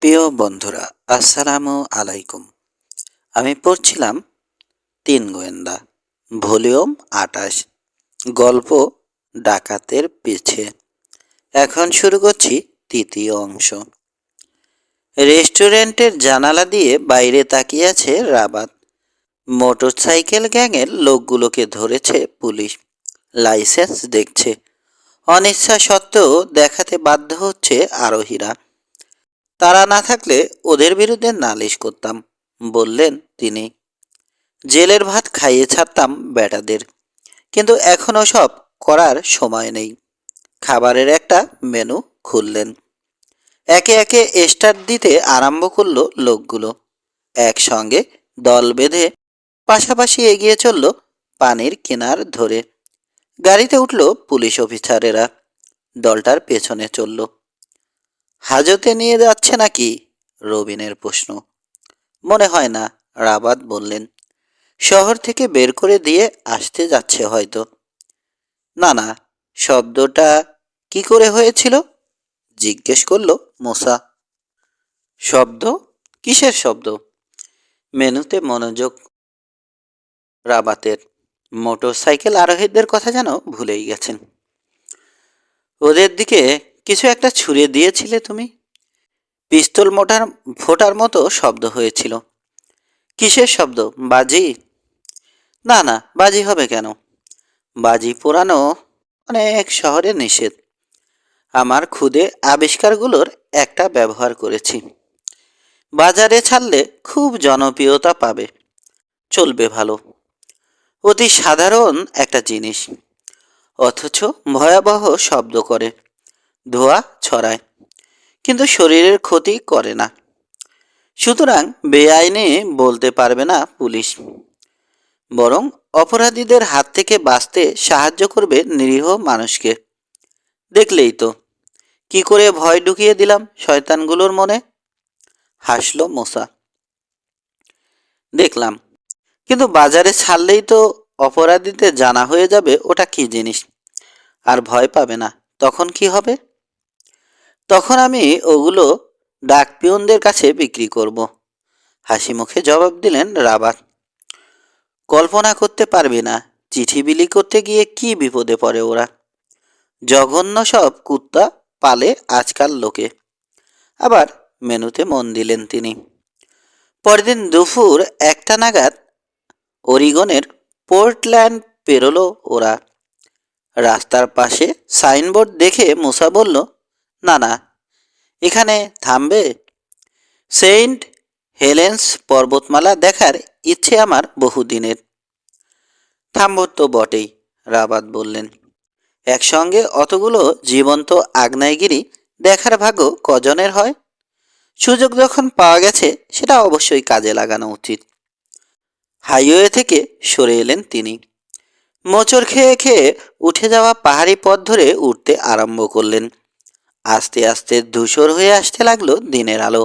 প্রিয় বন্ধুরা, আসসালামু আলাইকুম। আমি পড়ছিলাম তিন গোয়েন্দা, ভলিউম ২৮, গল্প ডাকাতের পিছে। এখন শুরু করছি তৃতীয় অংশ। রেস্টুরেন্টের জানালা দিয়ে বাইরে তাকিয়ে আছে রাবাত। মোটরসাইকেল গ্যাংয়ের লোকগুলোকে ধরেছে পুলিশ, লাইসেন্স দেখছে। অনিচ্ছা সত্ত্বেও দেখাতে বাধ্য হচ্ছে আরোহীরা। তারা না থাকলে ওদের বিরুদ্ধে নালিশ করতাম, বললেন তিনি। জেলের ভাত খাইয়ে ছাড়তাম বেটাদের, কিন্তু এখনও সব করার সময় নেই। খাবারের একটা মেনু খুললেন। একে একে স্টার্ট দিতে আরম্ভ করলো লোকগুলো। একসঙ্গে দল বেঁধে পাশাপাশি এগিয়ে চলল পানির কিনার ধরে। গাড়িতে উঠল পুলিশ অফিসারেরা, দলটার পেছনে চলল। হাজতে নিয়ে যাচ্ছে নাকি? রবিনের প্রশ্ন। মনে হয় না, রাবাত বললেন। শহর থেকে বের করে দিয়ে আসতে যাচ্ছে হয়তো। না না, শব্দটা কি করে হয়েছিল? জিজ্ঞেস করলো মোসা। শব্দ? কিসের শব্দ? মেনুতে মনোযোগ রাবাতের। মোটর সাইকেল আরোহীদের কথা যেন ভুলেই গেছেন। ওদের দিকে কিছু একটা ছুঁড়ে দিয়েছিলে তুমি। পিস্তল মোটার ফোটার মতো শব্দ হয়েছিল। কিসের শব্দ? বাজি? না না, বাজি হবে কেন? বাজি পোড়ানো অনেক শহরে নিষেধ। আমার খুদে আবিষ্কারগুলোর একটা ব্যবহার করেছি। বাজারে ছাড়লে খুব জনপ্রিয়তা পাবে, চলবে ভালো। অতি সাধারণ একটা জিনিস, অথচ ভয়াবহ শব্দ করে, ধোঁয়া ছড়ায়, কিন্তু শরীরের ক্ষতি করে না। সুতরাং বেআইনি বলতে পারবে না পুলিশ, বরং অপরাধীদের হাত থেকে বাঁচতে সাহায্য করবে নিরীহ মানুষকে। দেখলেই তো কি করে ভয় ঢুকিয়ে দিলাম শয়তানগুলোর মনে। হাসলো মোসা। দেখলাম, কিন্তু বাজারে ছাড়লেই তো অপরাধীদের জানা হয়ে যাবে ওটা কি জিনিস, আর ভয় পাবে না। তখন কি হবে? তখন আমি ওগুলো ডাক পিয়নদের কাছে বিক্রি করব, হাসি মুখে জবাব দিলেন রাবাত। কল্পনা করতে পারবি না চিঠি বিলি করতে গিয়ে কি বিপদে পড়ে ওরা। জঘন্য সব কুত্তা পালে আজকাল লোকে। আবার মেনুতে মন দিলেন তিনি। পরদিন দুপুর 1টা নাগাদ ওরিগনের পোর্টল্যান্ড পেরোলো ওরা। রাস্তার পাশে সাইনবোর্ড দেখে মুসা বলল, না না, এখানে থামবে। সেন্ট হেলেন্স পর্বতমালা দেখার ইচ্ছে আমার বহুদিনের। থামব তো বটেই, রাবাত বললেন। একসঙ্গে অতগুলো জীবন্ত আগ্নেয়গিরি দেখার ভাগ্য কজনের হয়? সুযোগ যখন পাওয়া গেছে সেটা অবশ্যই কাজে লাগানো উচিত। হাইওয়ে থেকে সরে এলেন তিনি। মোচড় খেয়ে খেয়ে উঠে যাওয়া পাহাড়ি পথ ধরে উঠতে আরম্ভ করলেন। আস্তে আস্তে ধূসর হয়ে আসতে লাগলো দিনের আলো।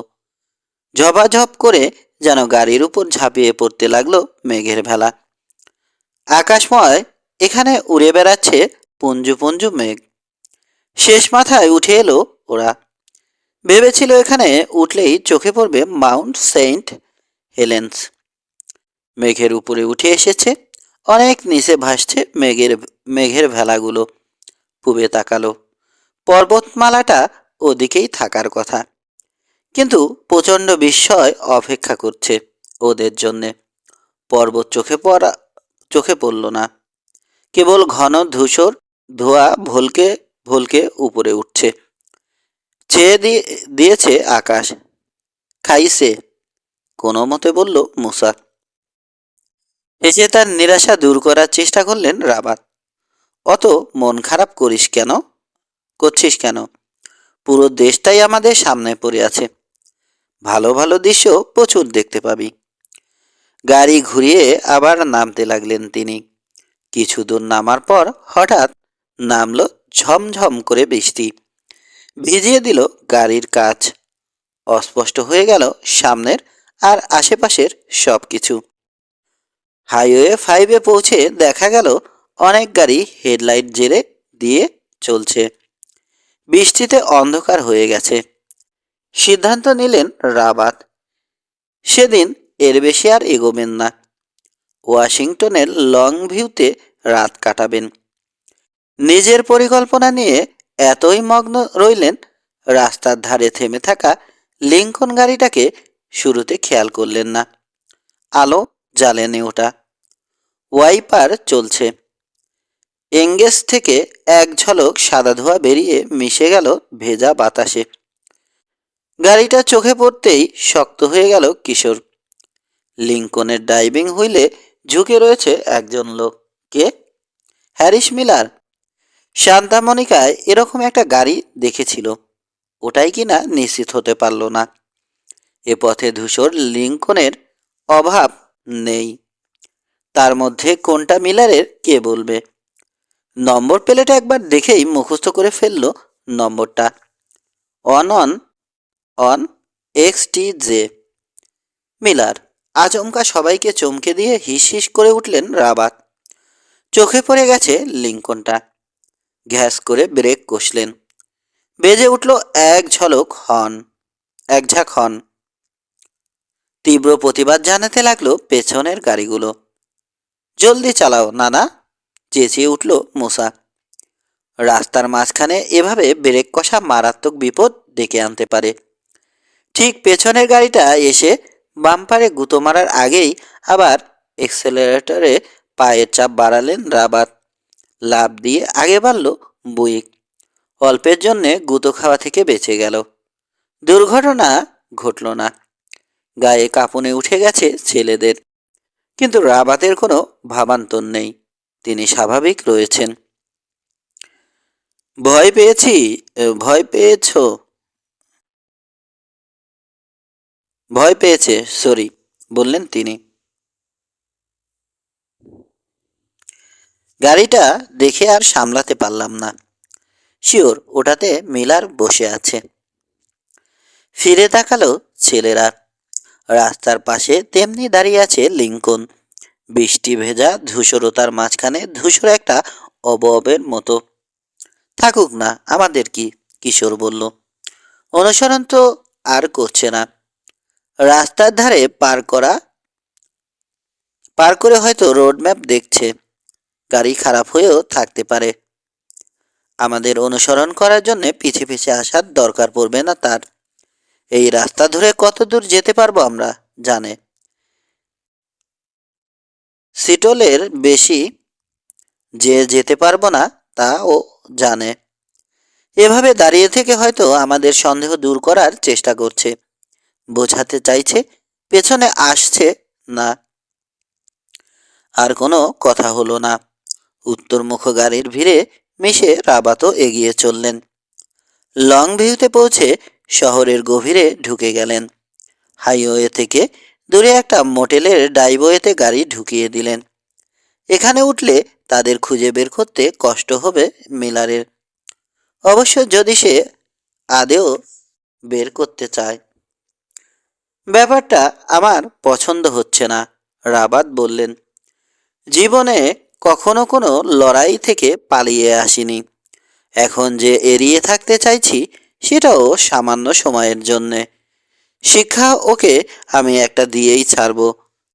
ঝপাঝপ করে যেন গাড়ির উপর ঝাঁপিয়ে পড়তে লাগলো মেঘের ভেলা। আকাশময় এখানে উড়ে বেড়াচ্ছে পুঞ্জু পুঞ্জু মেঘ। শেষ মাথায় উঠে এলো ওরা। ভেবেছিল এখানে উঠলেই চোখে পড়বে মাউন্ট সেন্ট হেলেন্স। মেঘের উপরে উঠে এসেছে, অনেক নিচে ভাসছে মেঘের ভেলাগুলো। পূবে তাকালো, পর্বতমালাটা ওদিকেই থাকার কথা, কিন্তু প্রচণ্ড বিস্ময় অপেক্ষা করছে ওদের জন্যে। পর্বত চোখে পড়ল না, কেবল ঘন ধূসর ধোঁয়া ভলকে ভলকে উপরে উঠছে। ছেয়ে দিয়েছে আকাশ। খাইছে, কোনো মতে বলল মুসা। হেসে তার নিরাশা দূর করার চেষ্টা করলেন রাবাত। অত মন খারাপ করছিস কেন? পুরো দেশটাই আমাদের সামনে পড়ে আছে। ভালো ভালো দৃশ্য প্রচুর দেখতে পাবি। গাড়ি ঘুরিয়ে আবার নামতে লাগলেন তিনি। কিছু দূর নামার পর হঠাৎ নামলো ঝমঝম করে বৃষ্টি। ভিজিয়ে দিল গাড়ির কাচ। অস্পষ্ট হয়ে গেল সামনের আর আশেপাশের সব কিছু। হাইওয়ে 5-এ পৌঁছে দেখা গেল অনেক গাড়ি হেডলাইট জেলে দিয়ে চলছে। বৃষ্টিতে অন্ধকার হয়ে গেছে। সিদ্ধান্ত নিলেন রাবাত। সেদিন এর বেশি আর এগোবেন না। ওয়াশিংটনের লং ভিউতে রাত কাটাবেন। নিজের পরিকল্পনা নিয়ে এতই মগ্ন রইলেন, রাস্তার ধারে থেমে থাকা লিঙ্কন গাড়িটাকে শুরুতে খেয়াল করলেন না। আলো জ্বালেনি ওটা, ওয়াইপার চলছে। এঙ্গেজ থেকে এক ঝলক সাদা ধোঁয়া বেরিয়ে মিশে গেল ভেজা বাতাসে। গাড়িটা চোখে পড়তেই শক্ত হয়ে গেল কিশোর। লিঙ্কনের ড্রাইভিং হুইলে ঝুঁকে রয়েছে একজন লোক। কে? Harris Miller. শান্তা মনিকায় এরকম একটা গাড়ি দেখেছিল, ওটাই কিনা নিশ্চিত হতে পারল না। এ পথে ধূসর লিঙ্কনের অভাব নেই। তার মধ্যে কোনটা মিলারের কে বলবে? নম্বর প্লেট একবার দেখেই মুখস্থ করে ফেলল নম্বরটা। On on on XTJ। Miller. আচমকা সবাইকে চমকে দিয়ে হিস হিস করে উঠলেন রাবাত। চোখে পড়ে গেছে লিঙ্কনটা। ঘ্যাস করে ব্রেক কষলেন। বেজে উঠল এক ঝলক হর্ন, এক ঝাঁক হর্ন। তীব্র প্রতিবাদ জানাতে লাগলো পেছনের গাড়িগুলো। জলদি চালাও নানা, চেঁচিয়ে উঠল মুসা। রাস্তার মাঝখানে এভাবে ব্রেক কষা মারাত্মক বিপদ ডেকে আনতে পারে। ঠিক পেছনের গাড়িটা এসে বাম্পারে গুঁতো মারার আগেই আবার এক্সেলারেটরে পায়ের চাপ বাড়ালেন রাবাত। লাফ দিয়ে আগে বাড়ল বুইক। অল্পের জন্যে গুঁতো খাওয়া থেকে বেঁচে গেল। দুর্ঘটনা ঘটল না। গায়ে কাঁপুনে উঠে গেছে ছেলেদের, কিন্তু রাবাতের কোনো ভাবান্তর নেই। তিনি স্বাভাবিক রয়েছেন। ভয় পেয়েছি, ভয় পেয়েছ? ভয় পেয়েছে, সরি বললেন তিনি। গাড়িটা দেখে আর সামলাতে পারলাম না। শিওর ওটাতে মিলার বসে আছে। ফিরে তাকালো ছেলেরা। রাস্তার পাশে তেমনি দাঁড়িয়ে আছে লিঙ্কন। বৃষ্টি ভেজা ধূসরতার মাঝখানে ধূসর একটা অবয়বের মতো। থাকুক না, আমাদের কি, কিশোর বলল। অনুসরণ তো আর করছে না। রাস্তার ধারে পার করে হয়তো রোড ম্যাপ দেখছে। গাড়ি খারাপ হয়েও থাকতে পারে। আমাদের অনুসরণ করার জন্য পিছে পিছে আসার দরকার পড়বে না তার। এই রাস্তা ধরে কত দূর যেতে পারবো আমরা জানে। সিটলের বেশি যে যেতে পারবো না তা ও জানে। এভাবে দাঁড়িয়ে থেকে হয়তো আমাদের সন্দেহ দূর করার চেষ্টা করছে, বোঝাতে চাইছে পেছনে আসছে না। আর কোনো কথা হলো না। উত্তরমুখ গাড়ির ভিড়ে মিশে রাবাতও এগিয়ে চললেন। লং ভিউতে পৌঁছে শহরের গভীরে ঢুকে গেলেন। হাইওয়ে থেকে দূরে একটা মোটেলের ড্রাইভওয়েতে গাড়ি ঢুকিয়ে দিলেন। এখানে উঠলে তাদের খুঁজে বের করতে কষ্ট হবে মিলারের। অবশ্য যদি সে আদেও বের করতে চায়। ব্যাপারটা আমার পছন্দ হচ্ছে না, রাবাত বললেন। জীবনে কখনো কোনো লড়াই থেকে পালিয়ে আসিনি। এখন যে এড়িয়ে থাকতে চাইছি সেটাও সামান্য সময়ের জন্যে। শিক্ষা ওকে আমি একটা দিয়েই ছাড়ব,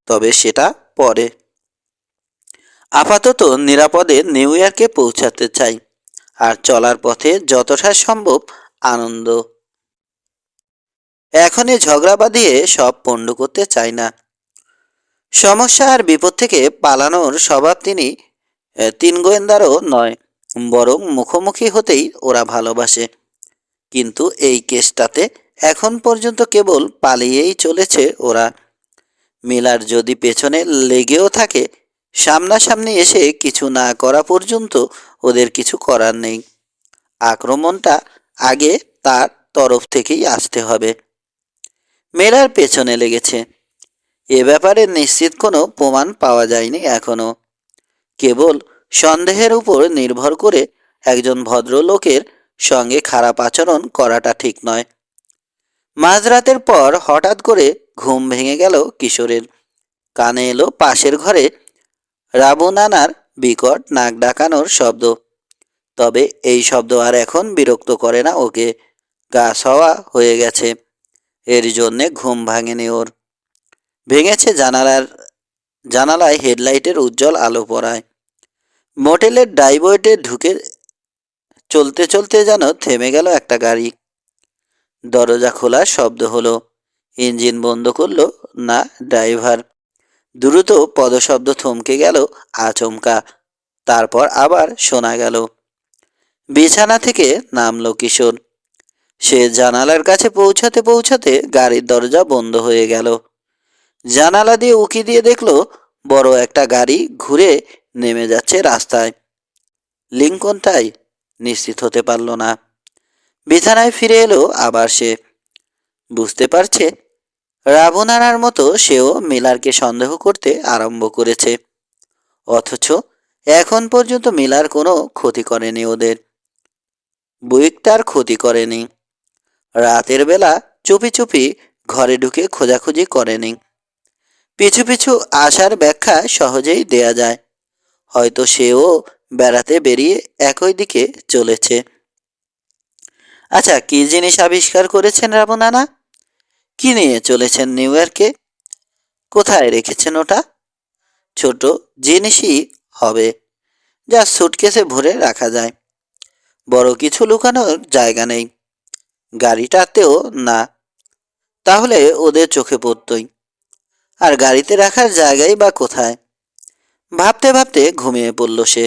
তবে সেটা পরে। আপাতত নিরাপদে নিউ ইয়র্কে পৌঁছাতে চাই, আর চলার পথে যতটা সম্ভব আনন্দ। এখনই ঝগড়া বাঁধিয়ে সব পণ্ড করতে চাই না। সমস্যা আর বিপদ থেকে পালানোর স্বভাব তিনি তিন গোয়েন্দারও নয়, বরং মুখোমুখি হতেই ওরা ভালোবাসে। কিন্তু এই কেসটাতে এখন পর্যন্ত কেবল পালিয়েই চলেছে ওরা। মিলার যদি পেছনে লেগেও থাকে, সামনাসামনি এসে কিছু না করা পর্যন্ত ওদের কিছু করার নেই। আক্রমণটা আগে তার তরফ থেকেই আসতে হবে। মেলার পেছনে লেগেছে, এ ব্যাপারে নিশ্চিত কোনো প্রমাণ পাওয়া যায়নি এখনো। কেবল সন্দেহের উপর নির্ভর করে একজন ভদ্রলোকের সঙ্গে খারাপ আচরণ করাটা ঠিক নয়। মাঝরাতের পর হঠাৎ করে ঘুম ভেঙে গেল কিশোরের। কানে এলো পাশের ঘরে রাবু নানার বিকট নাক ডাকানোর শব্দ। তবে এই শব্দ আর এখন বিরক্ত করে না ওকে, গা সওয়া হয়ে গেছে। এর জন্যে ঘুম ভাঙেনি ওর। ভেঙেছে জানালায় হেডলাইটের উজ্জ্বল আলো পড়ায়। মোটেলের ড্রাইভওয়েতে ঢুকে চলতে চলতে যেন থেমে গেল একটা গাড়ি। দরজা খোলার শব্দ হলো। ইঞ্জিন বন্ধ করলো না ড্রাইভার। দ্রুত পদশব্দ থমকে গেল আচমকা। তারপর আবার শোনা গেল। বিছানা থেকে নামলো কিশোর। সে জানালার কাছে পৌঁছাতে পৌঁছাতে গাড়ির দরজা বন্ধ হয়ে গেল। জানালা দিয়ে উঁকি দিয়ে দেখলো বড় একটা গাড়ি ঘুরে নেমে যাচ্ছে রাস্তায়। লিঙ্কনটাই, নিশ্চিত হতে পারল না। বিছানায় ফিরে এলো আবার সে। বুঝতে পারছে রাবণার মতো সেও মিলারকে সন্দেহ করতে আরম্ভ করেছে। অথচ এখন পর্যন্ত মিলার কোনো ক্ষতি করেনি ওদের। বুইকটার ক্ষতি করেনি। রাতের বেলা চুপি চুপি ঘরে ঢুকে খোঁজাখুঁজি করেনি। পিছু পিছু আসার ব্যাখ্যা সহজেই দেয়া যায়। হয়তো সেও বেড়াতে বেরিয়ে একই দিকে চলেছে। আচ্ছা, কি জিনিস আবিষ্কার করেছেন রাবণানা? কি নিয়ে চলেছেন নিউ ইয়র্কে? কোথায় রেখেছেন ওটা? ছোট জিনিসই হবে, যা সুটকেসে ভরে রাখা যায়। বড় কিছু লুকানোর জায়গা নেই। গাড়িটাতেও না, তাহলে ওদের চোখে পড়তই। আর গাড়িতে রাখার জায়গাই বা কোথায়? ভাবতে ভাবতে ঘুমিয়ে পড়ল সে।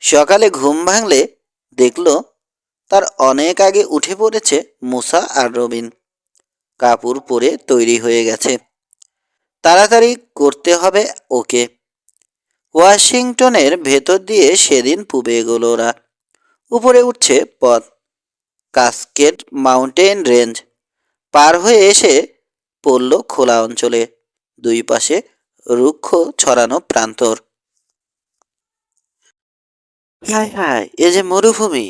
সকালে ঘুম ভাঙলে দেখল তার অনেক আগে উঠে পড়েছে মুসা আর রবিন। কাপড় পরে তৈরি হয়ে গেছে। তাড়াতাড়ি করতে হবে ওকে। ওয়াশিংটনের ভেতর দিয়ে সেদিন পুবে এগোলো ওরা। উপরে উঠছে পথ। কাস্কেড মাউন্টেন রেঞ্জ পার হয়ে এসে পড়ল খোলা অঞ্চলে। দুই পাশে রুক্ষ ছড়ানো প্রান্তর। হায় হায়, এ যে মরুভূমি!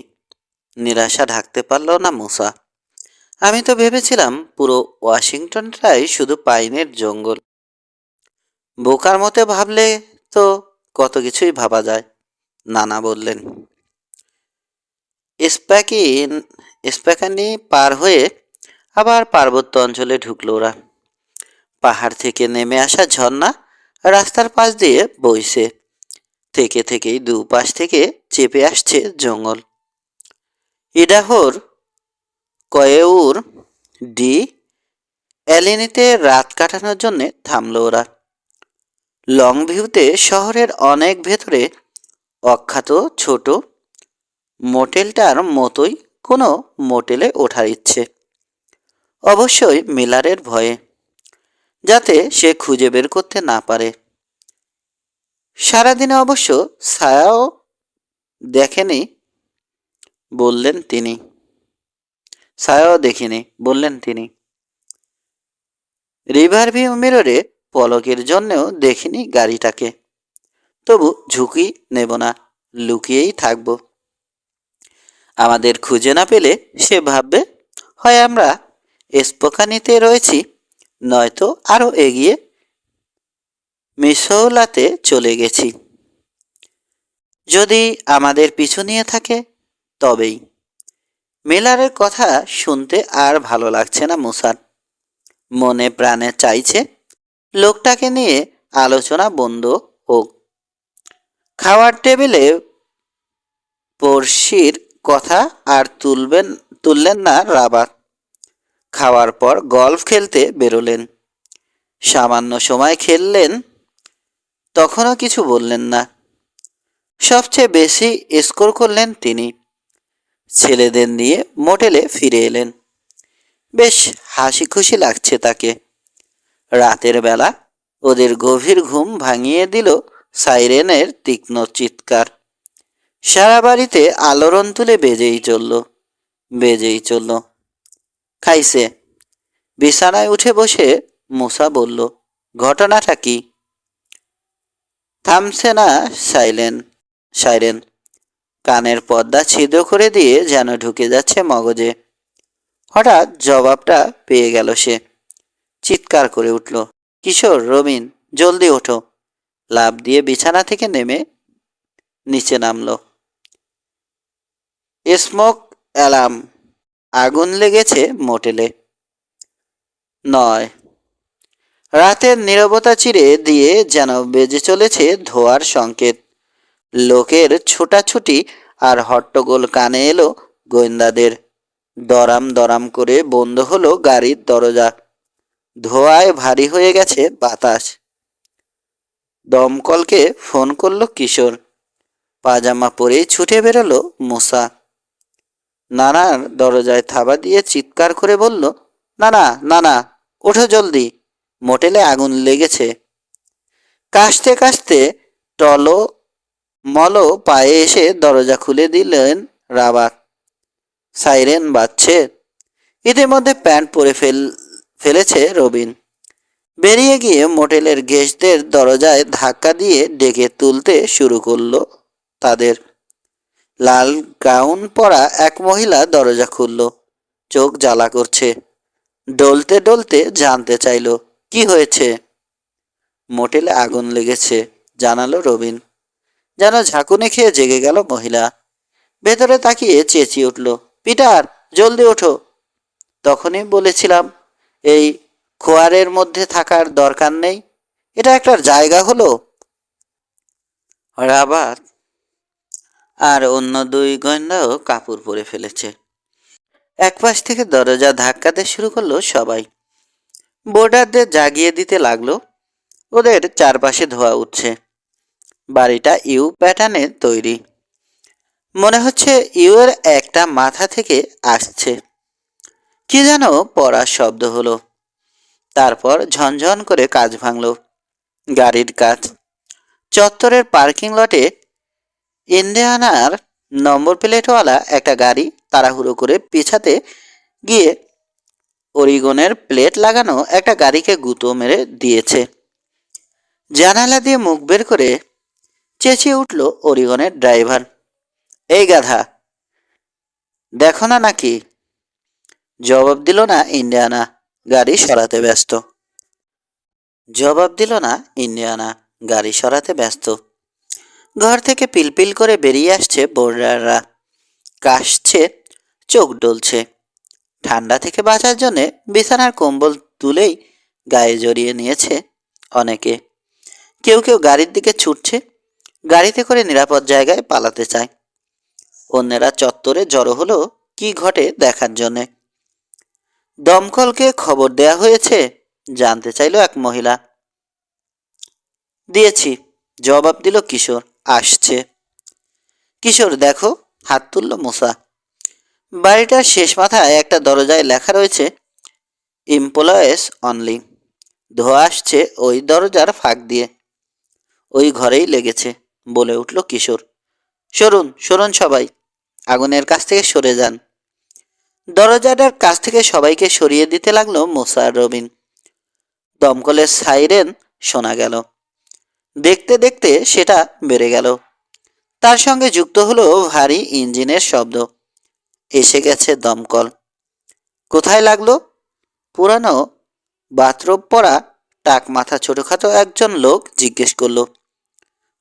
নিরাশা ঢাকতে পারল না মুসা। আমি তো ভেবেছিলাম পুরো ওয়াশিংটনটাই শুধু পাইনের জঙ্গল। বোকার মতে ভাবলে তো কত কিছুই ভাবা যায়, নানা বললেন। স্প্যাকিন স্প্যাকানি পার হয়ে আবার পার্বত্য অঞ্চলে ঢুকলো ওরা। পাহাড় থেকে নেমে আসা ঝর্ণা রাস্তার পাশ দিয়ে বইছে। থেকে থেকেই দুপাশ থেকে চেপে আসছে জঙ্গল। ইডাহোর কয়েউর ডি অ্যালিনিতে রাত কাটানোর জন্য থামলো ওরা। লং ভিউতে শহরের অনেক ভেতরে অখ্যাত ছোট মোটেলটার মতোই কোনো মোটেলে ওঠার ইচ্ছে। অবশ্যই মিলারের ভয়ে, যাতে সে খুঁজে বের করতে না পারে। সারাদিনে অবশ্য ছায়াও দেখেনি বললেন তিনি। ছায়াও দেখিনি বললেন তিনি। রিভার ভিউ মিররে পলকের জন্যেও দেখিনি গাড়িটাকে। তবু ঝুঁকি নেব না, লুকিয়েই থাকব। আমাদের খুঁজে না পেলে সে ভাববে হয় আমরা স্পোকানিতে রয়েছি, নয়তো আরও এগিয়ে মিসৌলাতে চলে গেছি। যদি আমাদের পিছু নিয়ে থাকে তবেই। মিলারের কথা শুনতে আর ভালো লাগছে না মুসার। মনে প্রাণে চাইছে লোকটাকে নিয়ে আলোচনা বন্ধ হোক। খাওয়ার টেবিলে পড়শির কথা আর তুললেন না রাবাত। খাওয়ার পর গলফ খেলতে বেরোলেন। সামান্য সময় খেললেন, তখনও কিছু বললেন না। সবচেয়ে বেশি স্কোর করলেন তিনি। ছেলেদের নিয়ে মোটেলে ফিরে এলেন। বেশ হাসি খুশি লাগছে তাকে। রাতের বেলা ওদের গভীর ঘুম ভাঙিয়ে দিল সাইরেনের তীক্ষ্ণ চিৎকার। সারা বাড়িতে আলোড়ন তুলে বেজেই চলল। খাইছে। বিছানায় উঠে বসে মুসা বলল, ঘটনাটা কি? থামছে না সাইরেন। কানের পর্দা ছিদ্র করে দিয়ে যেন ঢুকে যাচ্ছে মগজে। হঠাৎ জবাবটা পেয়ে গেল সে। চিৎকার করে উঠল, কিশোর, রবিন, জলদি ওঠো! লাফ দিয়ে বিছানা থেকে নেমে নিচে নামল। Smoke alarm! আগুন লেগেছে মোটেলে। নয়। রাতের নীরবতা চিরে দিয়ে যেন বেজে চলেছে ধোঁয়ার সংকেত। লোকের ছোটাছুটি আর হট্টগোল কানে এলো গোয়েন্দাদের। দরাম দরাম করে বন্ধ হলো গাড়ির দরজা। ধোঁয়ায় ভারী হয়ে গেছে বাতাস। দমকলকে ফোন করলো কিশোর। পাজামা পরে ছুটে বেরোলো মুসা। নানার দরজায় থাবা দিয়ে চিৎকার করে বলল, নানা নানা, ওঠো জলদি, মোটেলে আগুন লেগেছে। কাশতে কাশতে টলো মলো পায়ে এসে দরজা খুলে দিলেন রাবাত। সাইরেন বাজছে। ইতিমধ্যে প্যান্ট পরে ফেলেছে রবিন। বেরিয়ে গিয়ে মোটেলের গেস্টদের দরজায় ধাক্কা দিয়ে ডেকে তুলতে শুরু করলো তাদের। লাল গাউন পরা এক মহিলা দরজা খুলল। চোখ জ্বালা করছে। ডলতে ডলতে জানতে চাইল, কি হয়েছে? মোটেলে আগুন লেগেছে, জানালো রবিন। যেন ঝাঁকুনি খেয়ে জেগে গেল মহিলা। ভেতরে তাকিয়ে চেঁচিয়ে উঠল, পিটার, জলদি ওঠো। তখনই বলেছিলাম এই খোয়ারের মধ্যে থাকার দরকার নেই। এটা একটা জায়গা হলো? রাবাত আর অন্য দুই গোয়েন্দাও কাপড় পরে ফেলেছে। এক পাশ থেকে দরজা ধাক্কাতে শুরু করলো সবাই। বোর্ডারদের জাগিয়ে দিতে লাগলো। ওদের চারপাশে ধোঁয়া উঠছে। বাড়িটা ইউ প্যাটার্নে তৈরি। মনে হচ্ছে ইউ এর একটা মাথা থেকে আসছে। কি যেন পড়ার শব্দ হলো। তারপর ঝনঝন করে কাজ ভাঙলো। গাড়ির কাজ। চত্বরের পার্কিং লটে ইন্ডিয়ানার নম্বর প্লেটওয়ালা একটা গাড়ি তাড়াহুড়ো করে পিছাতে গিয়ে ওরিগনের প্লেট লাগানো একটা গাড়িকে গুঁতো মেরে দিয়েছে। জানালা দিয়ে মুখ বের করে চেঁচিয়ে উঠল ওরিগনের ড্রাইভার, এই গাধা, দেখো না নাকি? জবাব দিল না ইন্ডিয়ানা। গাড়ি সরাতে ব্যস্ত। জবাব দিল না ইন্ডিয়ানা। গাড়ি সরাতে ব্যস্ত। ঘর থেকে পিলপিল করে বেরিয়ে আসছে বোর্ডাররা। কাশছে, চোখ ডলছে। ঠান্ডা থেকে বাঁচার জন্যে বিছানার কম্বল তুলেই গায়ে জড়িয়ে নিয়েছে অনেকে। কেউ কেউ গাড়ির দিকে ছুটছে। গাড়িতে করে নিরাপদ জায়গায় পালাতে চায়। অন্যেরা চত্বরে জড়ো হলো কি ঘটে দেখার জন্যে। দমকলকে খবর দেয়া হয়েছে, জানতে চাইল এক মহিলা। দিয়েছি, জবাব দিল কিশোর। আসছে। কিশোর দেখো, হাত তুলল মুসা। বাড়িটার শেষ মাথায় একটা দরজায় লেখা রয়েছে এমপ্লয়েজ অনলি। ধোঁয়া আসছে ওই দরজার ফাঁক দিয়ে। ওই ঘরেই লেগেছে, বলে উঠল কিশোর। সরুন সরুন সবাই, আগুনের কাছ থেকে সরে যান। দরজাটার কাছ থেকে সবাইকে সরিয়ে দিতে লাগলো মুসা আর রবিন। দমকলের সাইরেন শোনা গেল। দেখতে দেখতে সেটা বেড়ে গেল। তার সঙ্গে যুক্ত হলো ভারী ইঞ্জিনের শব্দ। এসে গেছে দমকল। কোথায় লাগলো? পুরানো বাথরোব পরা টাক মাথা ছোটখাটো একজন লোক জিজ্ঞেস করলো।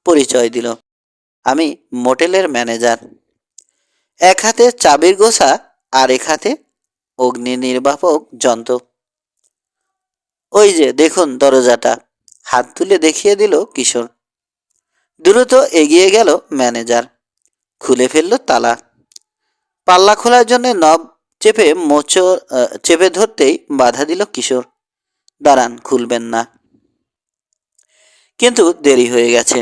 পরিচয় দিল, আমি মোটেলের ম্যানেজার। এক হাতে চাবির গোছা আর এক হাতে অগ্নি নির্বাপক যন্ত্র। ওই যে দেখুন দরজাটা, হাত তুলে দেখিয়ে দিল কিশোর। দ্রুত এগিয়ে গেল ম্যানেজার। খুলে ফেলল তালা। পাল্লা খোলার জন্য নব চেপে ধরতেই বাধা দিল কিশোর, দাঁড়ান, খুলবেন না। কিন্তু দেরি হয়ে গেছে।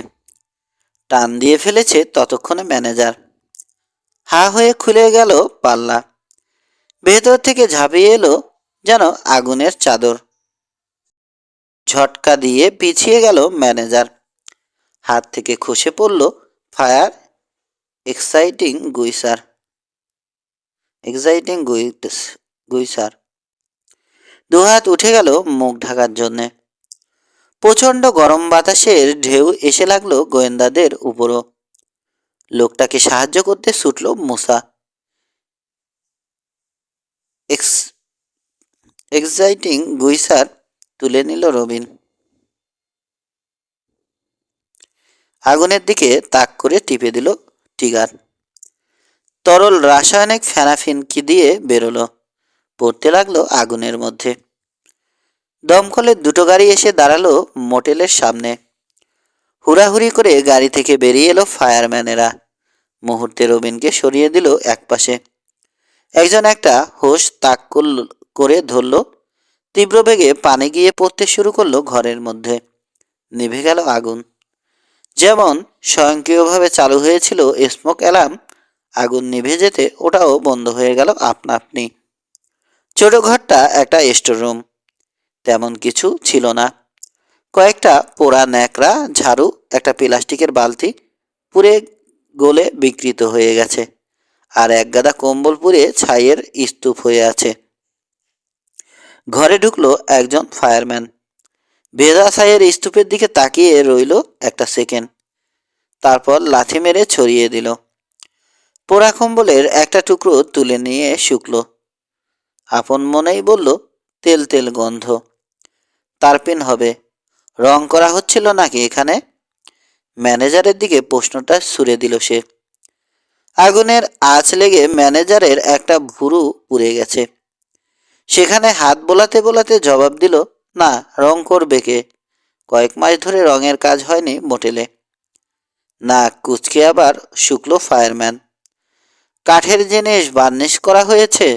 টান দিয়ে ফেলেছে ততক্ষণে ম্যানেজার। হা হয়ে খুলে গেল পাল্লা। ভেতর থেকে ঝাঁপিয়ে এলো যেন আগুনের চাদর। ঝটকা দিয়ে পিছিয়ে গেল ম্যানেজার। হাত থেকে খসে পড়ল ফায়ার এক্সাইটিং গুইসার। গুইসার দুহাত উঠে গেল মুখ ঢাকার জন্যে। প্রচণ্ড গরম বাতাসের ঢেউ এসে লাগলো গোয়েন্দাদের উপরও। লোকটাকে সাহায্য করতে ছুটল মুসা। এক্সাইটিং গুইসার তুলে নিল রবিন। আগুনের দিকে তাক করে টিপে দিল টিগার। তরল রাসায়নিক ফেনাফিনকি দিয়ে বেরোলো, পড়তে লাগলো আগুনের মধ্যে। দমকলের দুটো গাড়ি এসে দাঁড়ালো মোটেলের সামনে। হুড়াহুড়ি করে গাড়ি থেকে বেরিয়ে এলো ফায়ারম্যানেরা। মুহূর্তে রবিনকে সরিয়ে দিল একপাশে। একজন একটা হোস তাক করে ধরল। তীব্র বেগে পানি গিয়ে পড়তে শুরু করলো ঘরের মধ্যে। নিভে গেল আগুন। যেমন স্বয়ংক্রিয়ভাবে চালু হয়েছিল স্মোক অ্যালার্ম, আগুন নিভে যেতে ওটাও বন্ধ হয়ে গেল আপনা আপনি। ছোট ঘরটা একটা স্টোর রুম, তেমন কিছু ছিল না। কয়েকটা পোড়া ন্যাকড়া, ঝাড়ু, একটা প্লাস্টিকের বালতি পুড়ে গলে বিকৃত হয়ে গেছে, আর এক গাদা কম্বল পুড়ে ছাইয়ের স্তূপ হয়ে আছে। ঘরে ঢুকলো একজন ফায়ারম্যান। ভেজা ছাইয়ের স্তূপের দিকে তাকিয়ে রইল একটা সেকেন্ড, তারপর লাথি মেরে ছড়িয়ে দিল। পোড়া কম্বলের একটা টুকরো তুলে নিয়ে শুকলো। আপন মনেই বলল, তেল তেল গন্ধ। তারপিন হবে। রং করা হচ্ছিল নাকি এখানে? ম্যানেজারের দিকে প্রশ্নটা ছুড়ে দিল সে। আগুনের আঁচ লেগে ম্যানেজারের একটা ভুরু পুড়ে গেছে। সেখানে হাত বোলাতে বোলাতে জবাব দিল, না, রং করবে কে? কয়েক মাস ধরে রঙের কাজ হয়নি মোটেলে। নাক কুচকে আবার শুকলো ফায়ারম্যান। কাঠের জিনিস বার্নিশ করা হয়েছে?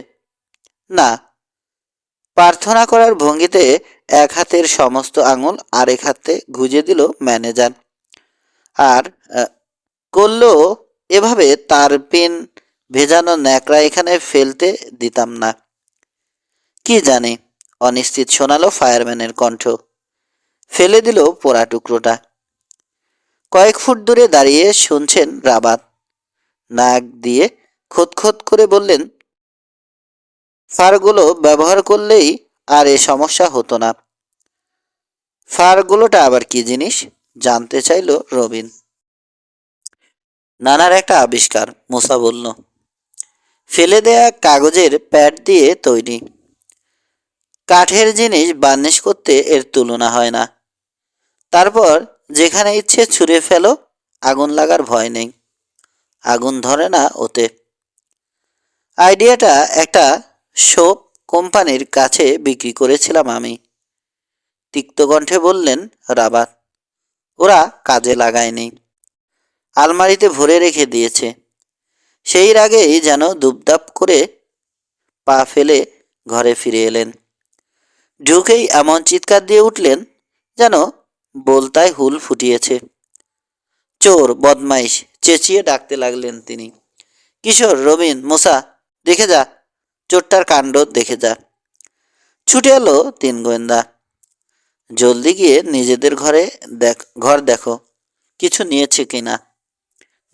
না। প্রার্থনা করার ভঙ্গিতে এক হাতের সমস্ত আঙুল আরেক হাতে গুজে দিল ম্যানেজার। আর করলো এভাবে তার পিন ভেজানো ন্যাকড়া এখানে ফেলতে দিতাম না। কি জানি, অনিশ্চিত শোনালো ফায়ারম্যানের কণ্ঠ। ফেলে দিল পোড়া টুকরোটা। কয়েক ফুট দূরে দাঁড়িয়ে শুনছেন রাবাত। নাক দিয়ে খোঁত করে বললেন, ফারগুলো ব্যবহার করলেই আর এ সমস্যা হতো না। ফারগুলোটা আবার কি জিনিস? জানতে চাইল রবিন। নানার একটা আবিষ্কার, মুসা বলল। ফেলে দেয়া কাগজের প্যাড দিয়ে তৈরি। কাঠের জিনিস বার্নিশ করতে এর তুলনা হয় না। তারপর যেখানে ইচ্ছে ছুঁড়ে ফেলো, আগুন লাগার ভয় নেই। আগুন ধরে না ওতে। আইডিয়াটা একটা সোপ কোম্পানির কাছে বিক্রি করেছিলাম আমি। তিক্ত কণ্ঠে বললেন রাবাত। ওরা কাজে লাগায়নি, আলমারিতে ভরে রেখে দিয়েছে। সেই আগেই যেন দুপদাপ করে পা ফেলে ঘরে ফিরে এলেন। ঢুকেই এমন চিৎকার দিয়ে উঠলেন যেন বলতায় হুল ফুটিয়েছে। চোর, বদমাইশ, চেঁচিয়ে ডাকতে লাগলেন তিনি। কিশোর, রবিন, মুসা, দেখে যা, চোরটার কাণ্ড দেখে যা। ছুটে এলো তিন গোয়েন্দা। জলদি গিয়ে নিজেদের ঘর দেখো, কিছু নিয়েছে কিনা।